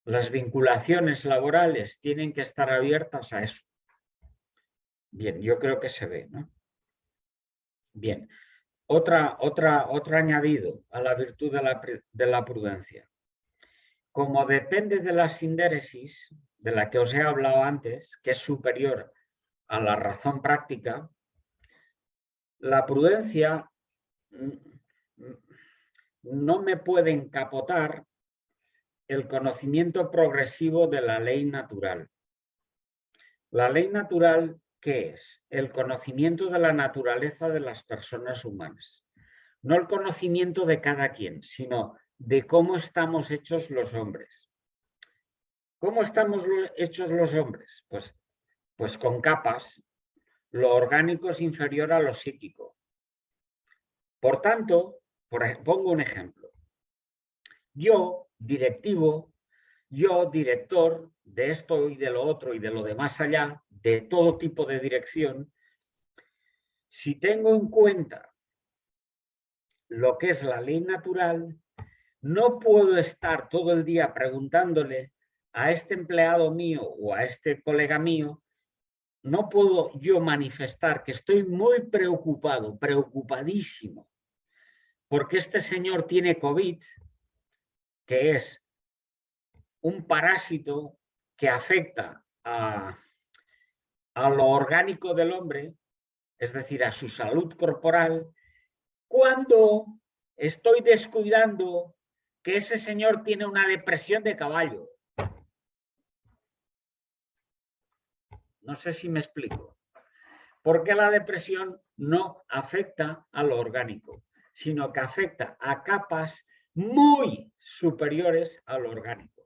Las vinculaciones laborales tienen que estar abiertas a eso. Bien, yo creo que se ve, ¿no? Bien, otro añadido a la virtud de la prudencia. Como depende de la sindéresis, de la que os he hablado antes, que es superior a la razón práctica, la prudencia no me puede encapotar el conocimiento progresivo de la ley natural. La ley natural, ¿qué es? El conocimiento de la naturaleza de las personas humanas. No el conocimiento de cada quien, sino de cómo estamos hechos los hombres. ¿Cómo estamos hechos los hombres? Pues con capas. Lo orgánico es inferior a lo psíquico. Por tanto, Pongo un ejemplo. Yo, directivo, yo, director de esto y de lo otro y de lo de más allá, de todo tipo de dirección, si tengo en cuenta lo que es la ley natural, no puedo estar todo el día preguntándole a este empleado mío o a este colega mío, no puedo yo manifestar que estoy muy preocupado, preocupadísimo, porque este señor tiene COVID, que es un parásito que afecta a lo orgánico del hombre, es decir, a su salud corporal, cuando estoy descuidando que ese señor tiene una depresión de caballo. No sé si me explico. Porque la depresión no afecta a lo orgánico, sino que afecta a capas muy superiores a lo orgánico.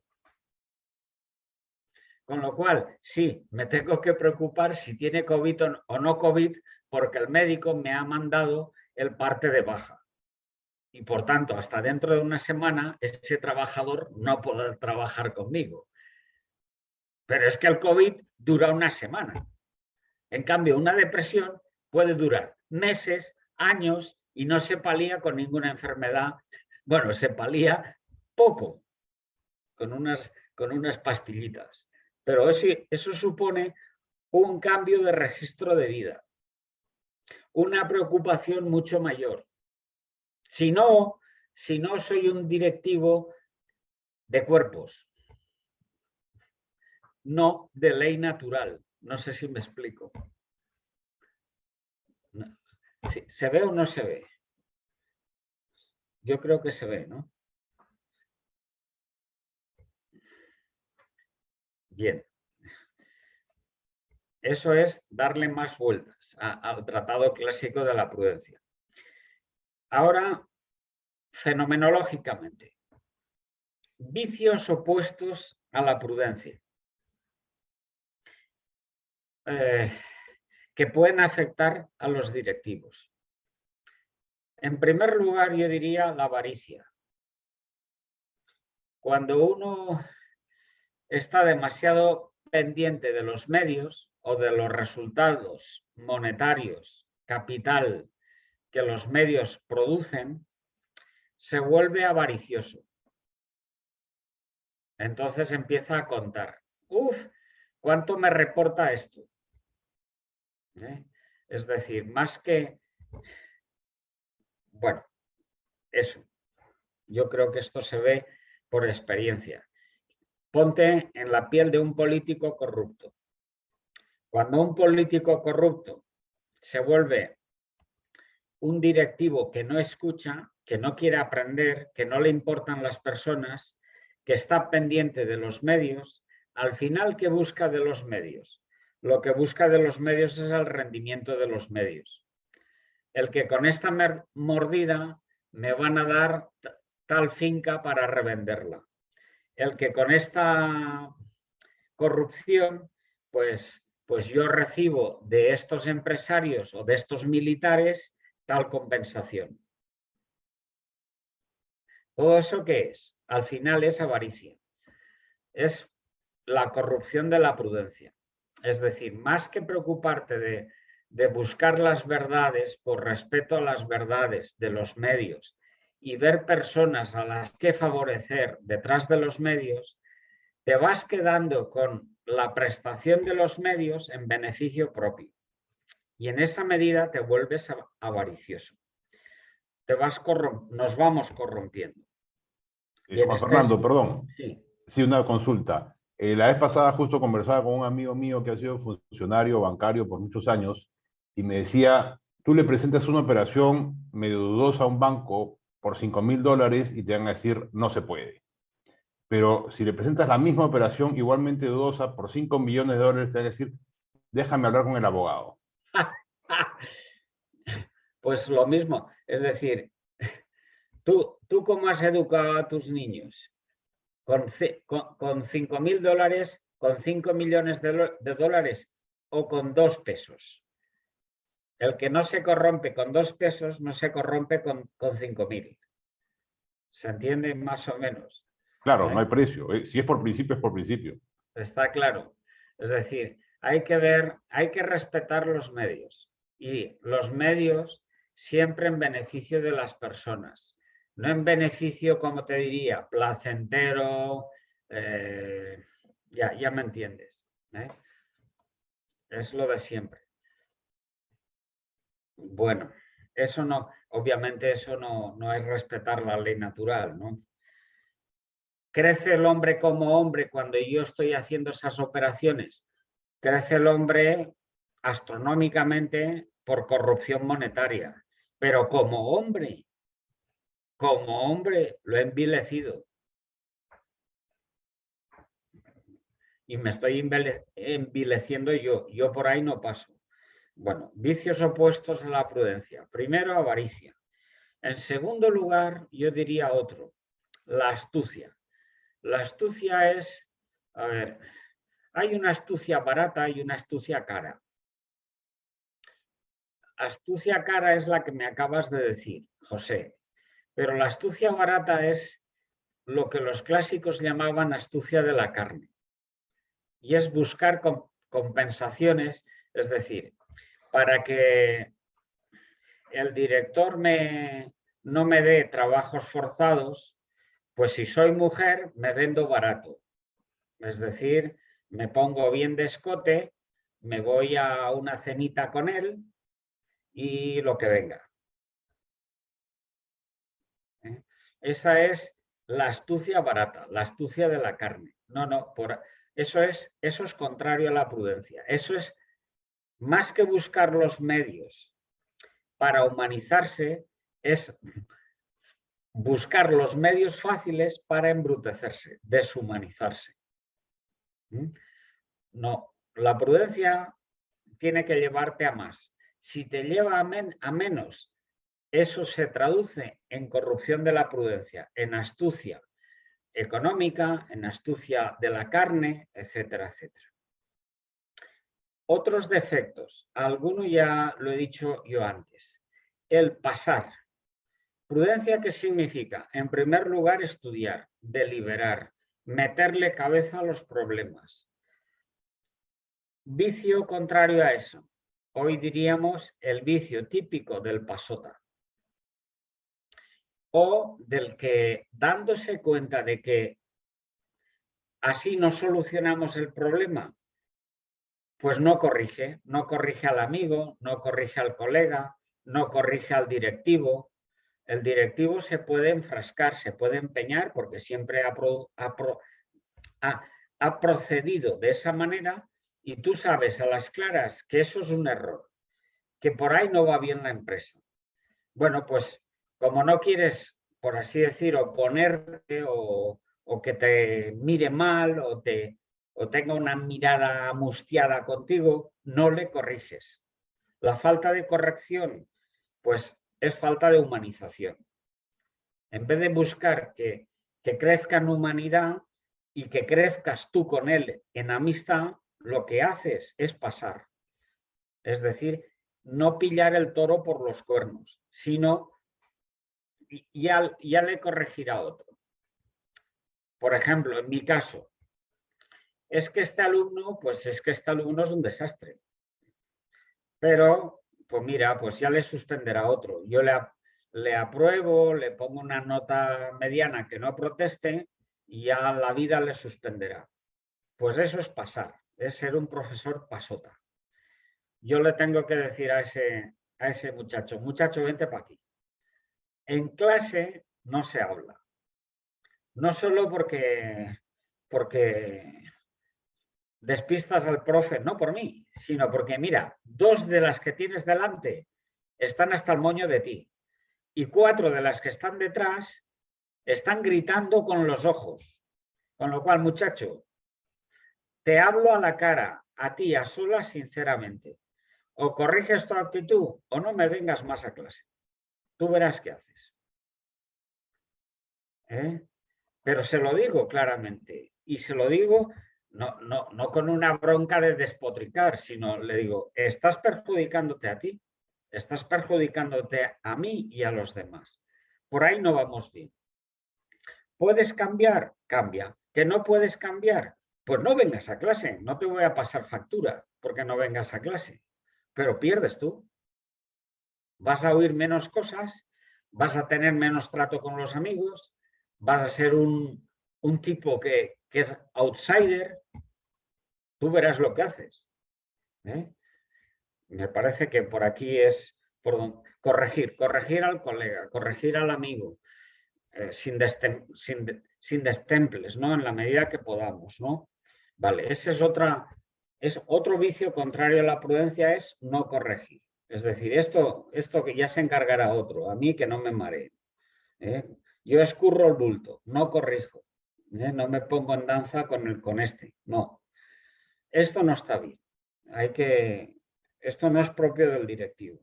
Con lo cual, sí, me tengo que preocupar si tiene COVID o no COVID, porque el médico me ha mandado el parte de baja. Y por tanto, hasta dentro de una semana, ese trabajador no podrá trabajar conmigo. Pero es que el COVID dura una semana. En cambio, una depresión puede durar meses, años y no se palía con ninguna enfermedad. Bueno, se palía poco con unas pastillitas. Pero eso supone un cambio de registro de vida, una preocupación mucho mayor. Si no soy un directivo de cuerpos, no de ley natural. No sé si me explico. ¿Se ve o no se ve? Yo creo que se ve, ¿no? Bien. Eso es darle más vueltas al tratado clásico de la prudencia. Ahora, fenomenológicamente, vicios opuestos a la prudencia, que pueden afectar a los directivos. En primer lugar, yo diría la avaricia. Cuando uno está demasiado pendiente de los medios o de los resultados monetarios, capital que los medios producen, se vuelve avaricioso. Entonces empieza a contar. ¿Cuánto me reporta esto? Es decir, más que... Bueno, eso. Yo creo que esto se ve por experiencia. Ponte en la piel de un político corrupto. Cuando un político corrupto se vuelve un directivo que no escucha, que no quiere aprender, que no le importan las personas, que está pendiente de los medios, al final, ¿qué busca de los medios? Lo que busca de los medios es el rendimiento de los medios. El que con esta mordida me van a dar tal finca para revenderla. El que con esta corrupción, pues yo recibo de estos empresarios o de estos militares tal compensación. ¿Todo eso qué es? Al final es avaricia. Es la corrupción de la prudencia. Es decir, más que preocuparte de buscar las verdades por respeto a las verdades de los medios y ver personas a las que favorecer detrás de los medios, te vas quedando con la prestación de los medios en beneficio propio. Y en esa medida te vuelves avaricioso. Nos vamos corrompiendo. Juan Fernando, perdón. Sí. Sí, una consulta. La vez pasada justo conversaba con un amigo mío que ha sido funcionario bancario por muchos años y me decía, tú le presentas una operación medio dudosa a un banco por $5,000 y te van a decir, no se puede. Pero si le presentas la misma operación igualmente dudosa por $5 millones, te van a decir, déjame hablar con el abogado. Pues lo mismo, es decir, ¿tú cómo has educado a tus niños? ¿Con $5,000, con 5 millones de dólares o con 2 pesos? El que no se corrompe con 2 pesos no se corrompe con 5.000. ¿Se entiende más o menos? Claro, no hay precio. Si es por principio, es por principio. Está claro. Es decir, hay que respetar los medios. Y los medios siempre en beneficio de las personas. No en beneficio, como te diría, placentero. Ya me entiendes. Es lo de siempre. Bueno, eso no, obviamente eso no es respetar la ley natural, ¿no? ¿Crece el hombre como hombre cuando yo estoy haciendo esas operaciones? Crece el hombre astronómicamente por corrupción monetaria, pero como hombre lo he envilecido. Y me estoy envileciendo yo por ahí no paso. Bueno, vicios opuestos a la prudencia. Primero, avaricia. En segundo lugar, yo diría otro, la astucia. La astucia es, a ver, hay una astucia barata y una astucia cara. Astucia cara es la que me acabas de decir, José, pero la astucia barata es lo que los clásicos llamaban astucia de la carne. Y es buscar compensaciones, es decir, para que el director no me dé trabajos forzados, pues si soy mujer me vendo barato. Es decir, me pongo bien de escote, me voy a una cenita con él y lo que venga. Esa es la astucia barata, la astucia de la carne. No, eso es contrario a la prudencia. Eso es más que buscar los medios para humanizarse, es buscar los medios fáciles para embrutecerse, deshumanizarse. No, la prudencia tiene que llevarte a más. Si te lleva a menos, eso se traduce en corrupción de la prudencia, en astucia económica, en astucia de la carne, etcétera, etcétera. Otros defectos, alguno ya lo he dicho yo antes, el pasar. Prudencia, ¿qué significa? En primer lugar, estudiar, deliberar, meterle cabeza a los problemas. Vicio contrario a eso. Hoy diríamos el vicio típico del pasota. O del que, dándose cuenta de que así no solucionamos el problema, pues no corrige al amigo, no corrige al colega, no corrige al directivo. El directivo se puede enfrascar, se puede empeñar porque siempre ha procedido de esa manera y tú sabes a las claras que eso es un error, que por ahí no va bien la empresa. Bueno, pues como no quieres, por así decir, oponerte o que te mire mal o tenga una mirada mustiada contigo, no le corriges. La falta de corrección, pues es falta de humanización. En vez de buscar que crezca en humanidad y que crezcas tú con él en amistad, lo que haces es pasar. Es decir, no pillar el toro por los cuernos, sino ya le corregirá otro. Por ejemplo, en mi caso, es que este alumno es un desastre. Pero, pues mira, pues ya le suspenderá otro. Yo le apruebo, le pongo una nota mediana que no proteste y ya la vida le suspenderá. Pues eso es pasar, es ser un profesor pasota. Yo le tengo que decir a ese muchacho, vente para aquí. En clase no se habla. No solo porque despistas al profe, no por mí, sino porque, mira, 2 de las que tienes delante están hasta el moño de ti y 4 de las que están detrás están gritando con los ojos. Con lo cual, muchacho, te hablo a la cara, a ti, a solas, sinceramente. O corriges tu actitud o no me vengas más a clase. Tú verás qué haces. Pero se lo digo claramente y se lo digo no con una bronca de despotricar, sino le digo, estás perjudicándote a ti, estás perjudicándote a mí y a los demás. Por ahí no vamos bien. ¿Puedes cambiar? Cambia. ¿Que no puedes cambiar? Pues no vengas a clase, no te voy a pasar factura porque no vengas a clase, pero pierdes tú. Vas a oír menos cosas, vas a tener menos trato con los amigos, vas a ser un tipo que es outsider. Tú verás lo que haces. Me parece que por aquí es corregir al colega, corregir al amigo, sin destemples, ¿no? En la medida que podamos, ¿no? Vale, ese es otro vicio contrario a la prudencia, es no corregir. Es decir, esto que ya se encargará otro, a mí que no me maree. Yo escurro el bulto, no corrijo, no me pongo en danza con este, no. Esto no está bien. Esto no es propio del directivo.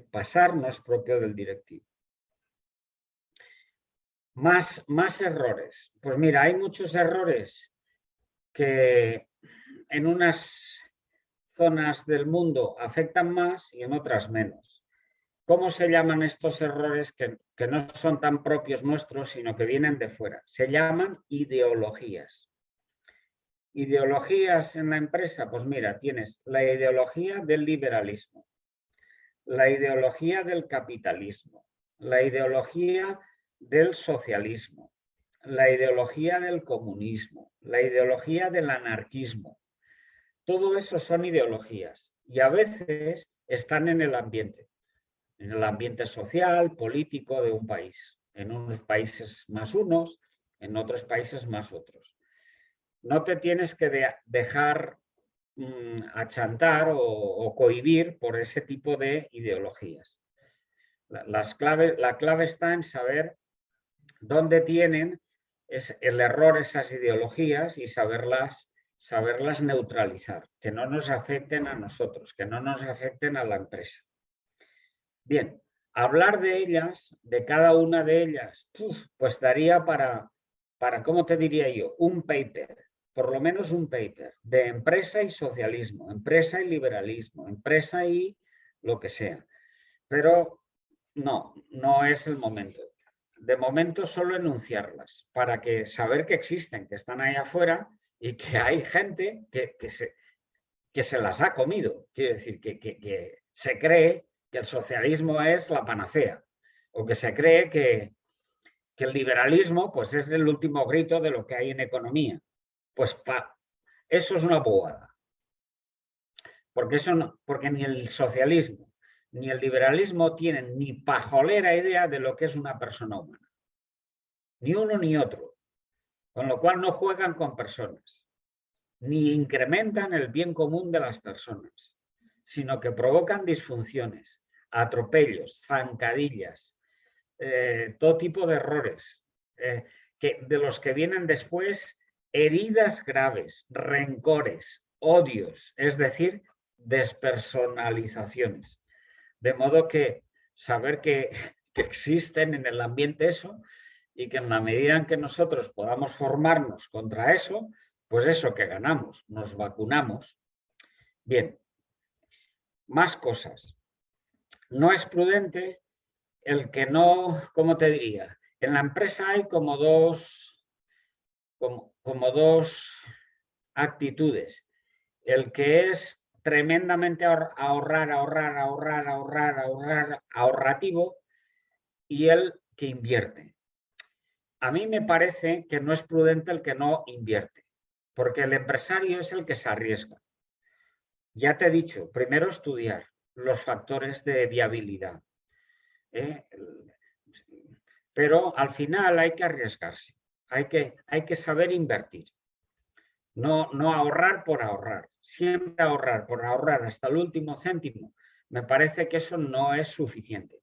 Pasar no es propio del directivo. Más errores. Pues mira, hay muchos errores que en unas zonas del mundo afectan más y en otras menos. ¿Cómo se llaman estos errores que no son tan propios nuestros, sino que vienen de fuera? Se llaman ideologías. ¿Ideologías en la empresa? Pues mira, tienes la ideología del liberalismo, la ideología del capitalismo, la ideología del socialismo, la ideología del comunismo, la ideología del anarquismo. Todo eso son ideologías y a veces están en el ambiente social, político de un país. En unos países más unos, en otros países más otros. No te tienes que dejar achantar o cohibir por ese tipo de ideologías. La clave está en saber dónde tienen el error esas ideologías y saberlas neutralizar, que no nos afecten a nosotros, que no nos afecten a la empresa. Bien, hablar de ellas, de cada una de ellas, pues daría para, ¿cómo te diría yo? Un paper, por lo menos un paper de empresa y socialismo, empresa y liberalismo, empresa y lo que sea. Pero no es el momento. De momento solo enunciarlas para saber que existen, que están ahí afuera y que hay gente que se las ha comido. Quiere decir que se cree que el socialismo es la panacea o que se cree que el liberalismo pues es el último grito de lo que hay en economía. Pues eso es una bobada. Porque ni el socialismo ni el liberalismo tienen ni pajolera idea de lo que es una persona humana. Ni uno ni otro. Con lo cual no juegan con personas, ni incrementan el bien común de las personas, sino que provocan disfunciones, atropellos, zancadillas, todo tipo de errores, de los que vienen después heridas graves, rencores, odios, es decir, despersonalizaciones. De modo que saber que existen en el ambiente eso y que en la medida en que nosotros podamos formarnos contra eso, pues eso que ganamos, nos vacunamos. Bien, más cosas. No es prudente el que no, ¿cómo te diría? En la empresa hay como dos actitudes. El que es tremendamente ahorrativo y el que invierte. A mí me parece que no es prudente el que no invierte, porque el empresario es el que se arriesga. Ya te he dicho, primero estudiar los factores de viabilidad. Pero al final hay que arriesgarse, hay que saber invertir. No ahorrar por ahorrar, siempre ahorrar por ahorrar hasta el último céntimo. Me parece que eso no es suficiente,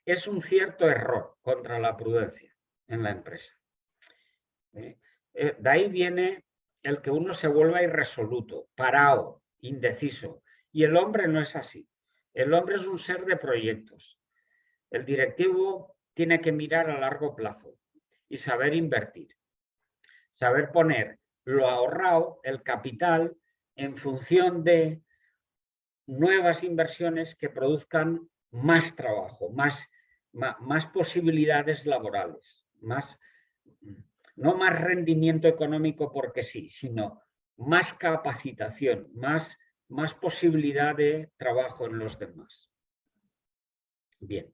es un cierto error contra la prudencia en la empresa. De ahí viene el que uno se vuelva irresoluto, parado, indeciso. Y el hombre no es así. El hombre es un ser de proyectos. El directivo tiene que mirar a largo plazo y saber invertir. Saber poner lo ahorrado, el capital, en función de nuevas inversiones que produzcan más trabajo, más posibilidades laborales, No más rendimiento económico porque sí, sino más capacitación, más posibilidad de trabajo en los demás. Bien,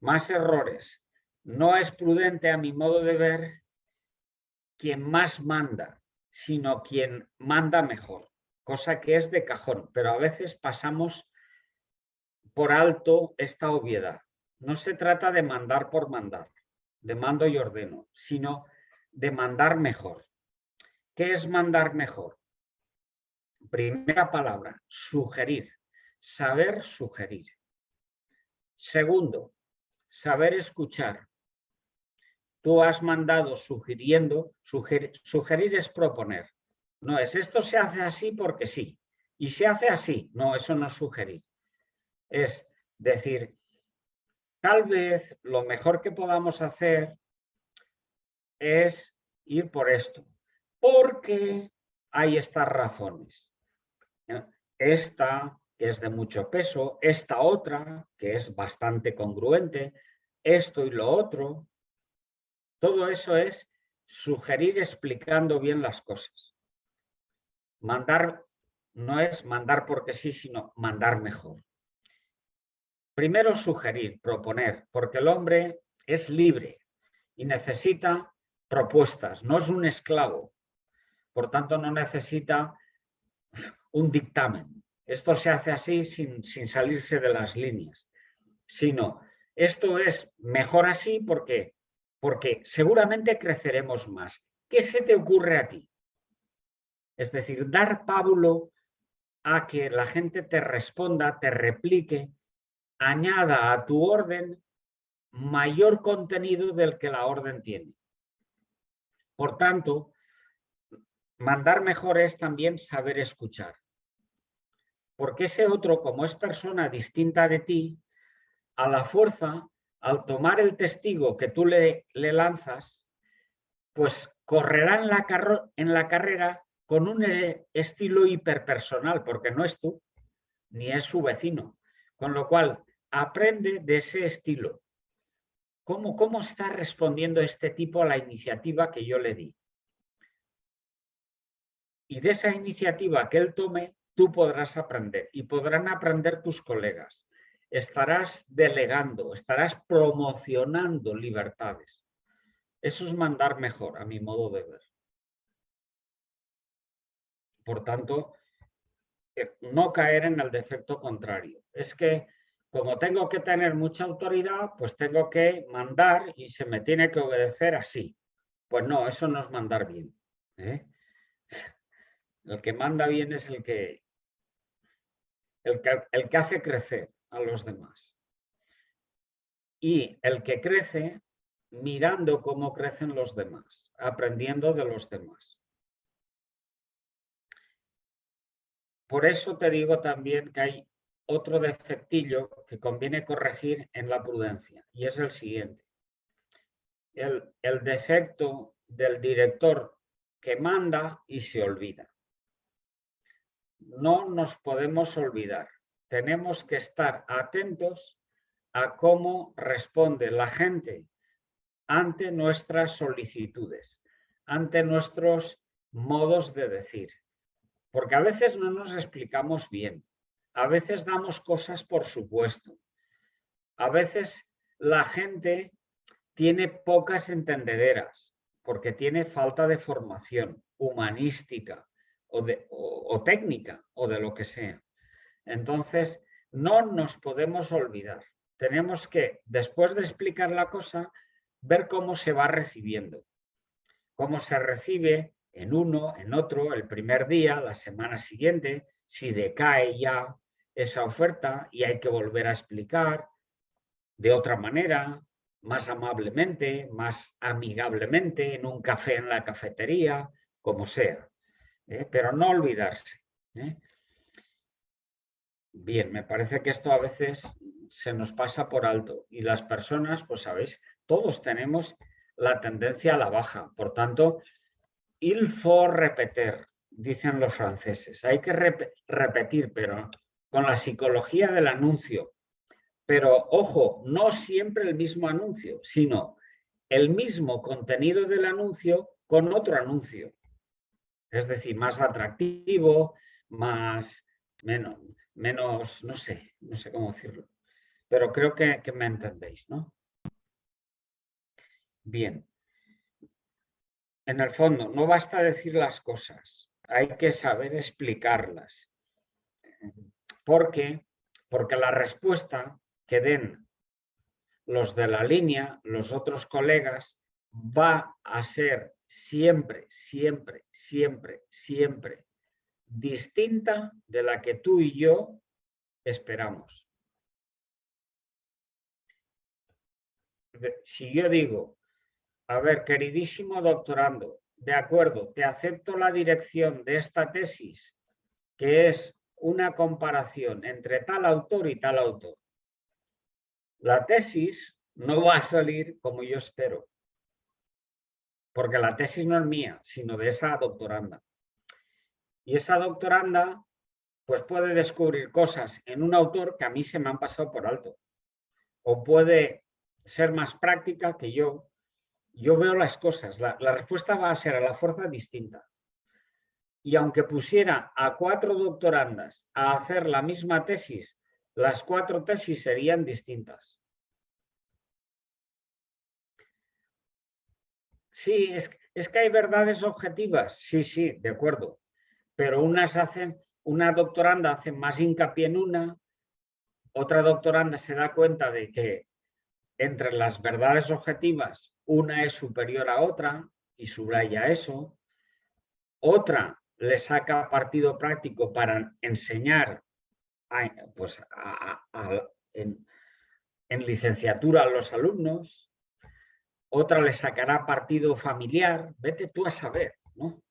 más errores. No es prudente, a mi modo de ver, quien más manda, sino quien manda mejor, cosa que es de cajón, pero a veces pasamos por alto esta obviedad. No se trata de mandar por mandar, de mando y ordeno, sino de mandar mejor. ¿Qué es mandar mejor? Primera palabra, sugerir, saber sugerir. Segundo, saber escuchar. Tú has mandado sugiriendo, sugerir es proponer. No es esto se hace así porque sí. Y se hace así. No, eso no es sugerir. Es decir, tal vez lo mejor que podamos hacer es ir por esto. Porque hay estas razones. Esta, que es de mucho peso, esta otra, que es bastante congruente, esto y lo otro. Todo eso es sugerir explicando bien las cosas. Mandar no es mandar porque sí, sino mandar mejor. Primero sugerir, proponer, porque el hombre es libre y necesita propuestas, no es un esclavo. Por tanto, no necesita un dictamen. Esto se hace así sin salirse de las líneas, sino esto es mejor así porque seguramente creceremos más. ¿Qué se te ocurre a ti? Es decir, dar pábulo a que la gente te responda, te replique, añada a tu orden mayor contenido del que la orden tiene. Por tanto, mandar mejor es también saber escuchar. Porque ese otro, como es persona distinta de ti, a la fuerza, al tomar el testigo que tú le lanzas, pues correrá en la carrera con un estilo hiperpersonal, porque no es tú, ni es su vecino. Con lo cual, aprende de ese estilo. ¿Cómo está respondiendo este tipo a la iniciativa que yo le di? Y de esa iniciativa que él tome, tú podrás aprender y podrán aprender tus colegas. Estarás delegando, estarás promocionando libertades. Eso es mandar mejor, a mi modo de ver. Por tanto, no caer en el defecto contrario. Es que como tengo que tener mucha autoridad, pues tengo que mandar y se me tiene que obedecer así. Pues no, eso no es mandar bien. El que manda bien es el que hace crecer a los demás. Y el que crece mirando cómo crecen los demás, aprendiendo de los demás. Por eso te digo también que hay otro defectillo que conviene corregir en la prudencia, y es el siguiente. El defecto del director que manda y se olvida. No nos podemos olvidar. Tenemos que estar atentos a cómo responde la gente ante nuestras solicitudes, ante nuestros modos de decir. Porque a veces no nos explicamos bien, a veces damos cosas por supuesto, a veces la gente tiene pocas entendederas porque tiene falta de formación humanística o técnica o de lo que sea. Entonces, no nos podemos olvidar. Tenemos que, después de explicar la cosa, ver cómo se va recibiendo, cómo se recibe en uno, en otro, el primer día, la semana siguiente, si decae ya esa oferta y hay que volver a explicar de otra manera, más amablemente, más amigablemente, en un café en la cafetería, como sea. Pero no olvidarse. Bien, me parece que esto a veces se nos pasa por alto y las personas, pues sabéis, todos tenemos la tendencia a la baja. Por tanto, il faut repetir, dicen los franceses. Hay que repetir, pero con la psicología del anuncio. Pero, ojo, no siempre el mismo anuncio, sino el mismo contenido del anuncio con otro anuncio. Es decir, más atractivo, menos, no sé cómo decirlo. Pero creo que me entendéis, ¿no? Bien. En el fondo, no basta decir las cosas, hay que saber explicarlas. ¿Por qué? Porque la respuesta que den los de la línea, los otros colegas, va a ser siempre, siempre, siempre, siempre distinta de la que tú y yo esperamos. Si yo digo, a ver, queridísimo doctorando, de acuerdo, te acepto la dirección de esta tesis, que es una comparación entre tal autor y tal autor. La tesis no va a salir como yo espero, porque la tesis no es mía, sino de esa doctoranda. Y esa doctoranda pues puede descubrir cosas en un autor que a mí se me han pasado por alto. O puede ser más práctica que yo. Yo veo las cosas. La respuesta va a ser a la fuerza distinta. Y aunque pusiera a 4 doctorandas a hacer la misma tesis, las 4 tesis serían distintas. Sí, es que hay verdades objetivas. Sí, de acuerdo. Pero una doctoranda hace más hincapié en una, otra doctoranda se da cuenta de que entre las verdades objetivas una es superior a otra y subraya eso. Otra le saca partido práctico para enseñar en licenciatura a los alumnos. Otra le sacará partido familiar. Vete tú a saber, ¿no?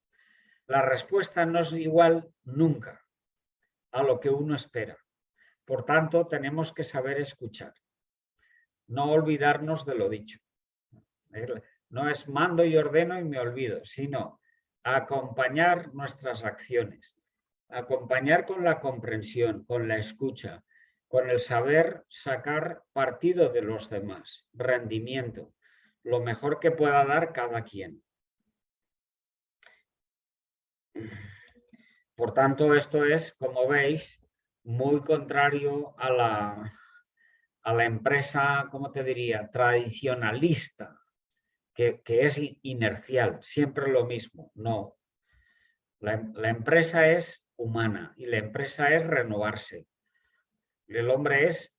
La respuesta no es igual nunca a lo que uno espera. Por tanto, tenemos que saber escuchar. No olvidarnos de lo dicho. No es mando y ordeno y me olvido, sino acompañar nuestras acciones. Acompañar con la comprensión, con la escucha, con el saber sacar partido de los demás, rendimiento, lo mejor que pueda dar cada quien. Por tanto, esto es, como veis, muy contrario a la empresa, ¿cómo te diría?, tradicionalista, que es inercial, siempre lo mismo. No, la empresa es humana y la empresa es renovarse. El hombre es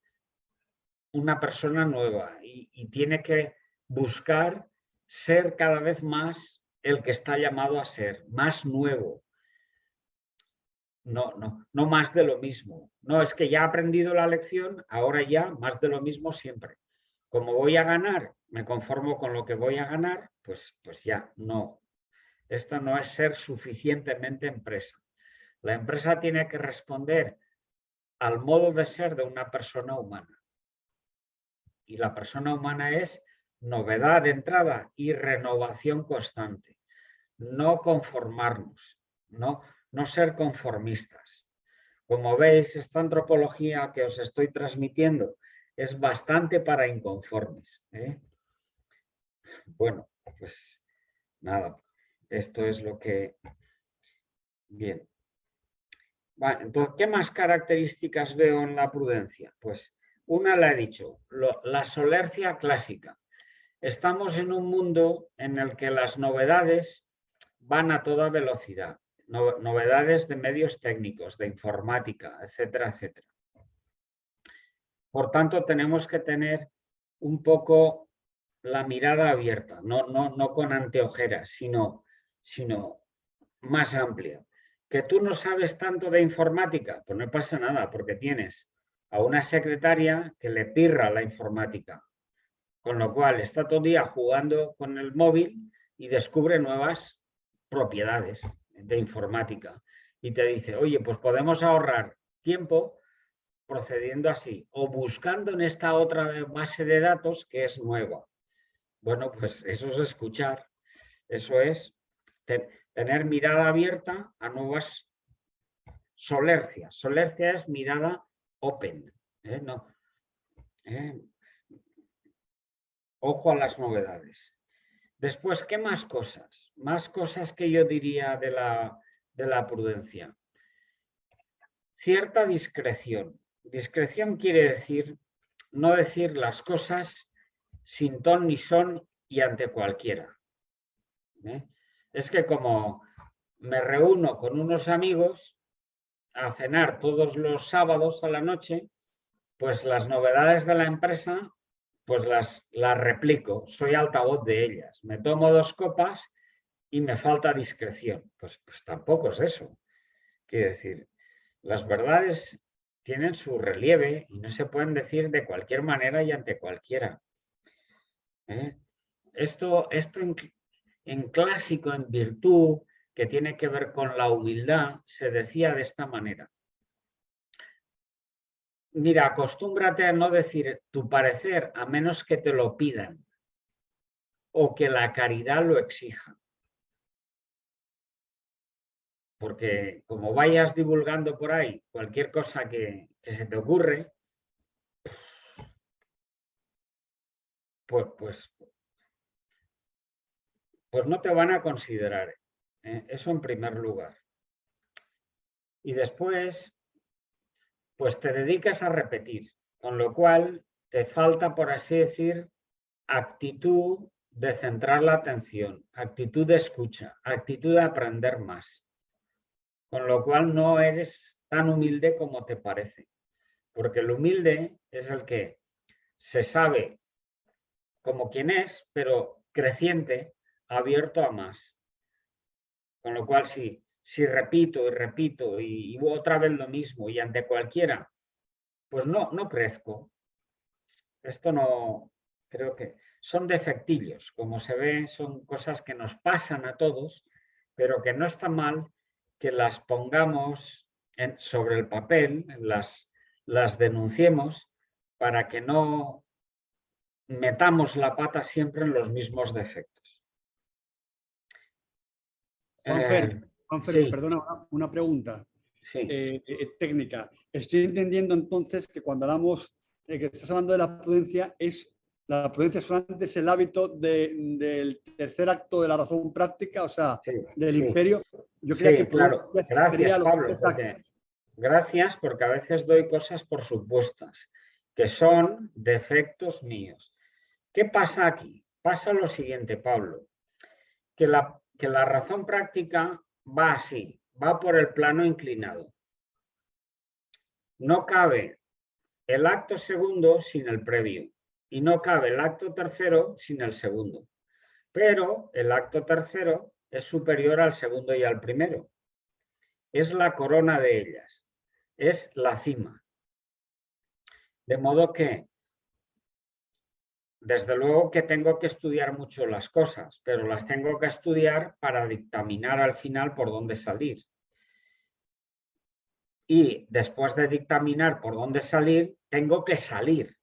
una persona nueva y tiene que buscar ser cada vez más el que está llamado a ser, más nuevo. No más de lo mismo. No, es que ya he aprendido la lección, ahora ya más de lo mismo siempre. Como voy a ganar, me conformo con lo que voy a ganar, pues ya no. Esto no es ser suficientemente empresa. La empresa tiene que responder al modo de ser de una persona humana. Y la persona humana es novedad de entrada y renovación constante. No conformarnos, no ser conformistas. Como veis, esta antropología que os estoy transmitiendo es bastante para inconformes, ¿eh? Bueno, pues nada, esto es lo que... Bien. Vale, entonces, ¿qué más características veo en la prudencia? Pues una la he dicho, la solercia clásica. Estamos en un mundo en el que las novedades van a toda velocidad. Novedades de medios técnicos, de informática, etcétera, etcétera. Por tanto, tenemos que tener un poco la mirada abierta, no con anteojeras, sino más amplia. ¿Que tú no sabes tanto de informática? Pues no pasa nada, porque tienes a una secretaria que le pirra la informática, con lo cual está todo el día jugando con el móvil y descubre nuevas propiedades de informática. Y te dice, oye, pues podemos ahorrar tiempo procediendo así, o buscando en esta otra base de datos que es nueva. Bueno, pues eso es escuchar, eso es tener mirada abierta a nuevas solercias. Solercia es mirada open. Ojo a las novedades. Después, ¿qué más cosas? Más cosas que yo diría de la prudencia. Cierta discreción. Discreción quiere decir no decir las cosas sin ton ni son y ante cualquiera. Es que como me reúno con unos amigos a cenar todos los sábados a la noche, pues las novedades de la empresa pues las replico, soy altavoz de ellas. Me tomo 2 copas y me falta discreción. Pues tampoco es eso. Quiero decir, las verdades tienen su relieve y no se pueden decir de cualquier manera y ante cualquiera. Esto en clásico, en virtud, que tiene que ver con la humildad, se decía de esta manera. Mira, acostúmbrate a no decir tu parecer a menos que te lo pidan o que la caridad lo exija. Porque como vayas divulgando por ahí cualquier cosa que se te ocurre, pues no te van a considerar. Eso en primer lugar. Y después, pues te dedicas a repetir, con lo cual te falta, por así decir, actitud de centrar la atención, actitud de escucha, actitud de aprender más. Con lo cual no eres tan humilde como te parece. Porque el humilde es el que se sabe como quien es, pero creciente, abierto a más. Con lo cual, si repito y repito y otra vez lo mismo y ante cualquiera, pues no crezco. Esto no, creo que son defectillos. Como se ve, son cosas que nos pasan a todos, pero que no está mal que las pongamos sobre el papel, las denunciemos para que no metamos la pata siempre en los mismos defectos. Juanfer, Sí, perdona, una pregunta sí. técnica. Estoy entendiendo entonces que cuando hablamos, que estás hablando de la prudencia, la prudencia solamente es el hábito del tercer acto de la razón práctica, o sea, del imperio. Yo creía que claro. Gracias, Pablo, gracias porque a veces doy cosas por supuestas, que son defectos míos. ¿Qué pasa aquí? Pasa lo siguiente, Pablo, que la razón práctica va así, va por el plano inclinado. No cabe el acto segundo sin el previo y no cabe el acto tercero sin el segundo. Pero el acto tercero es superior al segundo y al primero. Es la corona de ellas, es la cima. De modo que, desde luego que tengo que estudiar mucho las cosas, pero las tengo que estudiar para dictaminar al final por dónde salir. Y después de dictaminar por dónde salir, tengo que salir.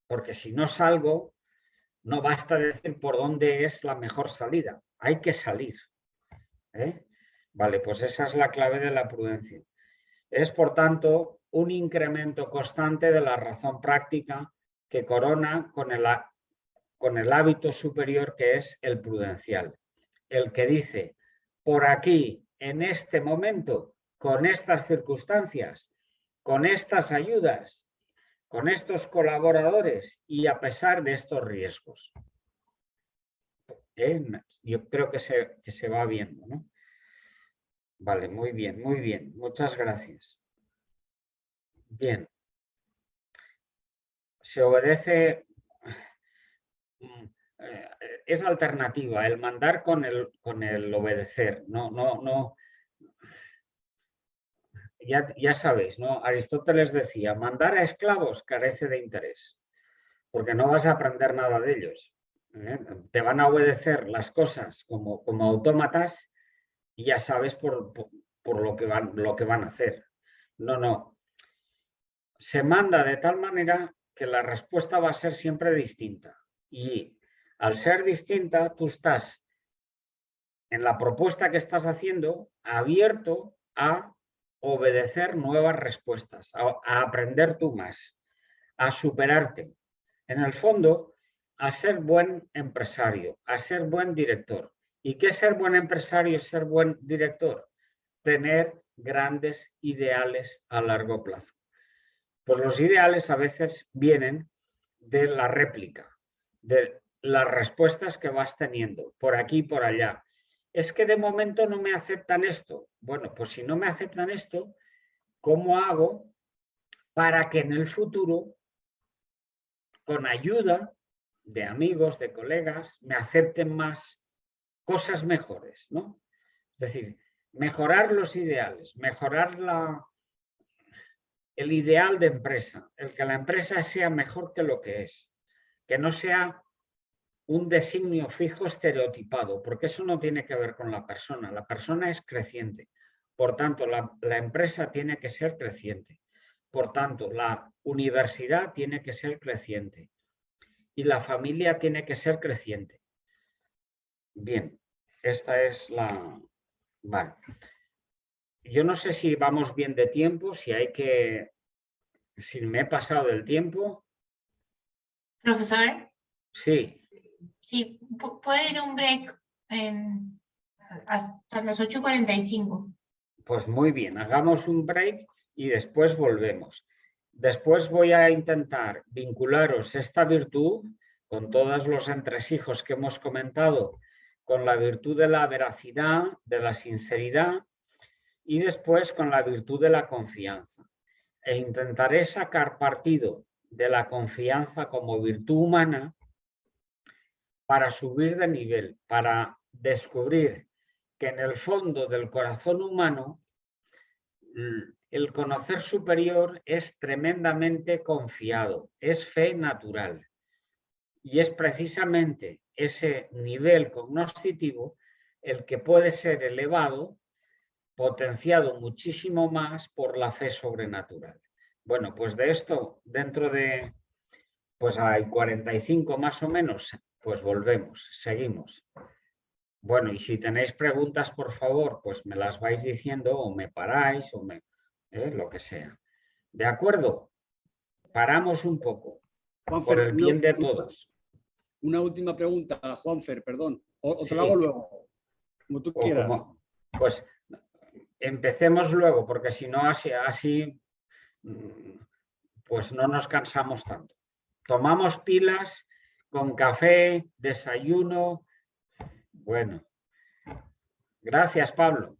Porque si no salgo, no basta decir por dónde es la mejor salida. Hay que salir. Vale, pues esa es la clave de la prudencia. Es, por tanto, un incremento constante de la razón práctica que corona con el hábito superior que es el prudencial. El que dice, por aquí, en este momento, con estas circunstancias, con estas ayudas, con estos colaboradores y a pesar de estos riesgos. Yo creo que se va viendo, ¿no? Vale, muy bien, muy bien. Muchas gracias. Bien. Se obedece, es alternativa, el mandar con el obedecer. No. Ya sabéis, ¿no? Aristóteles decía, mandar a esclavos carece de interés, porque no vas a aprender nada de ellos. Te van a obedecer las cosas como autómatas y ya sabes por lo que van a hacer. No. Se manda de tal manera que la respuesta va a ser siempre distinta. Y al ser distinta, tú estás en la propuesta que estás haciendo abierto a obedecer nuevas respuestas, a aprender tú más, a superarte. En el fondo, a ser buen empresario, a ser buen director. ¿Y qué es ser buen empresario, ser buen director? Tener grandes ideales a largo plazo. Pues los ideales a veces vienen de la réplica, de las respuestas que vas teniendo, por aquí y por allá. Es que de momento no me aceptan esto. Bueno, pues si no me aceptan esto, ¿cómo hago para que en el futuro, con ayuda de amigos, de colegas, me acepten más cosas mejores, ¿no? Es decir, mejorar los ideales, mejorar el ideal de empresa, el que la empresa sea mejor que lo que es, que no sea un designio fijo estereotipado, porque eso no tiene que ver con la persona es creciente, por tanto la empresa tiene que ser creciente, por tanto la universidad tiene que ser creciente y la familia tiene que ser creciente. Bien, esta es la... Vale. Yo no sé si vamos bien de tiempo, si me he pasado del tiempo. Profesor, Sí, sí, puede ir un break hasta las 8:45. pues muy bien, hagamos un break y después volvemos. Después voy a intentar vincularos esta virtud con todos los entresijos que hemos comentado, con la virtud de la veracidad, de la sinceridad y después con la virtud de la confianza. E intentaré sacar partido de la confianza como virtud humana para subir de nivel, para descubrir que en el fondo del corazón humano el conocer superior es tremendamente confiado, es fe natural. Y es precisamente ese nivel cognoscitivo el que puede ser elevado, potenciado muchísimo más por la fe sobrenatural. Bueno, pues de esto, dentro de, pues hay 45 más o menos, pues volvemos, seguimos. Bueno, y si tenéis preguntas, por favor, pues me las vais diciendo o me paráis o lo que sea. ¿De acuerdo? Paramos un poco, Juanfer, por el bien de todos. Una última pregunta, Juanfer, perdón. O te la Sí. hago luego, como tú quieras. Pues empecemos luego, porque si no, así pues no nos cansamos tanto. Tomamos pilas con café, desayuno. Bueno, gracias, Pablo.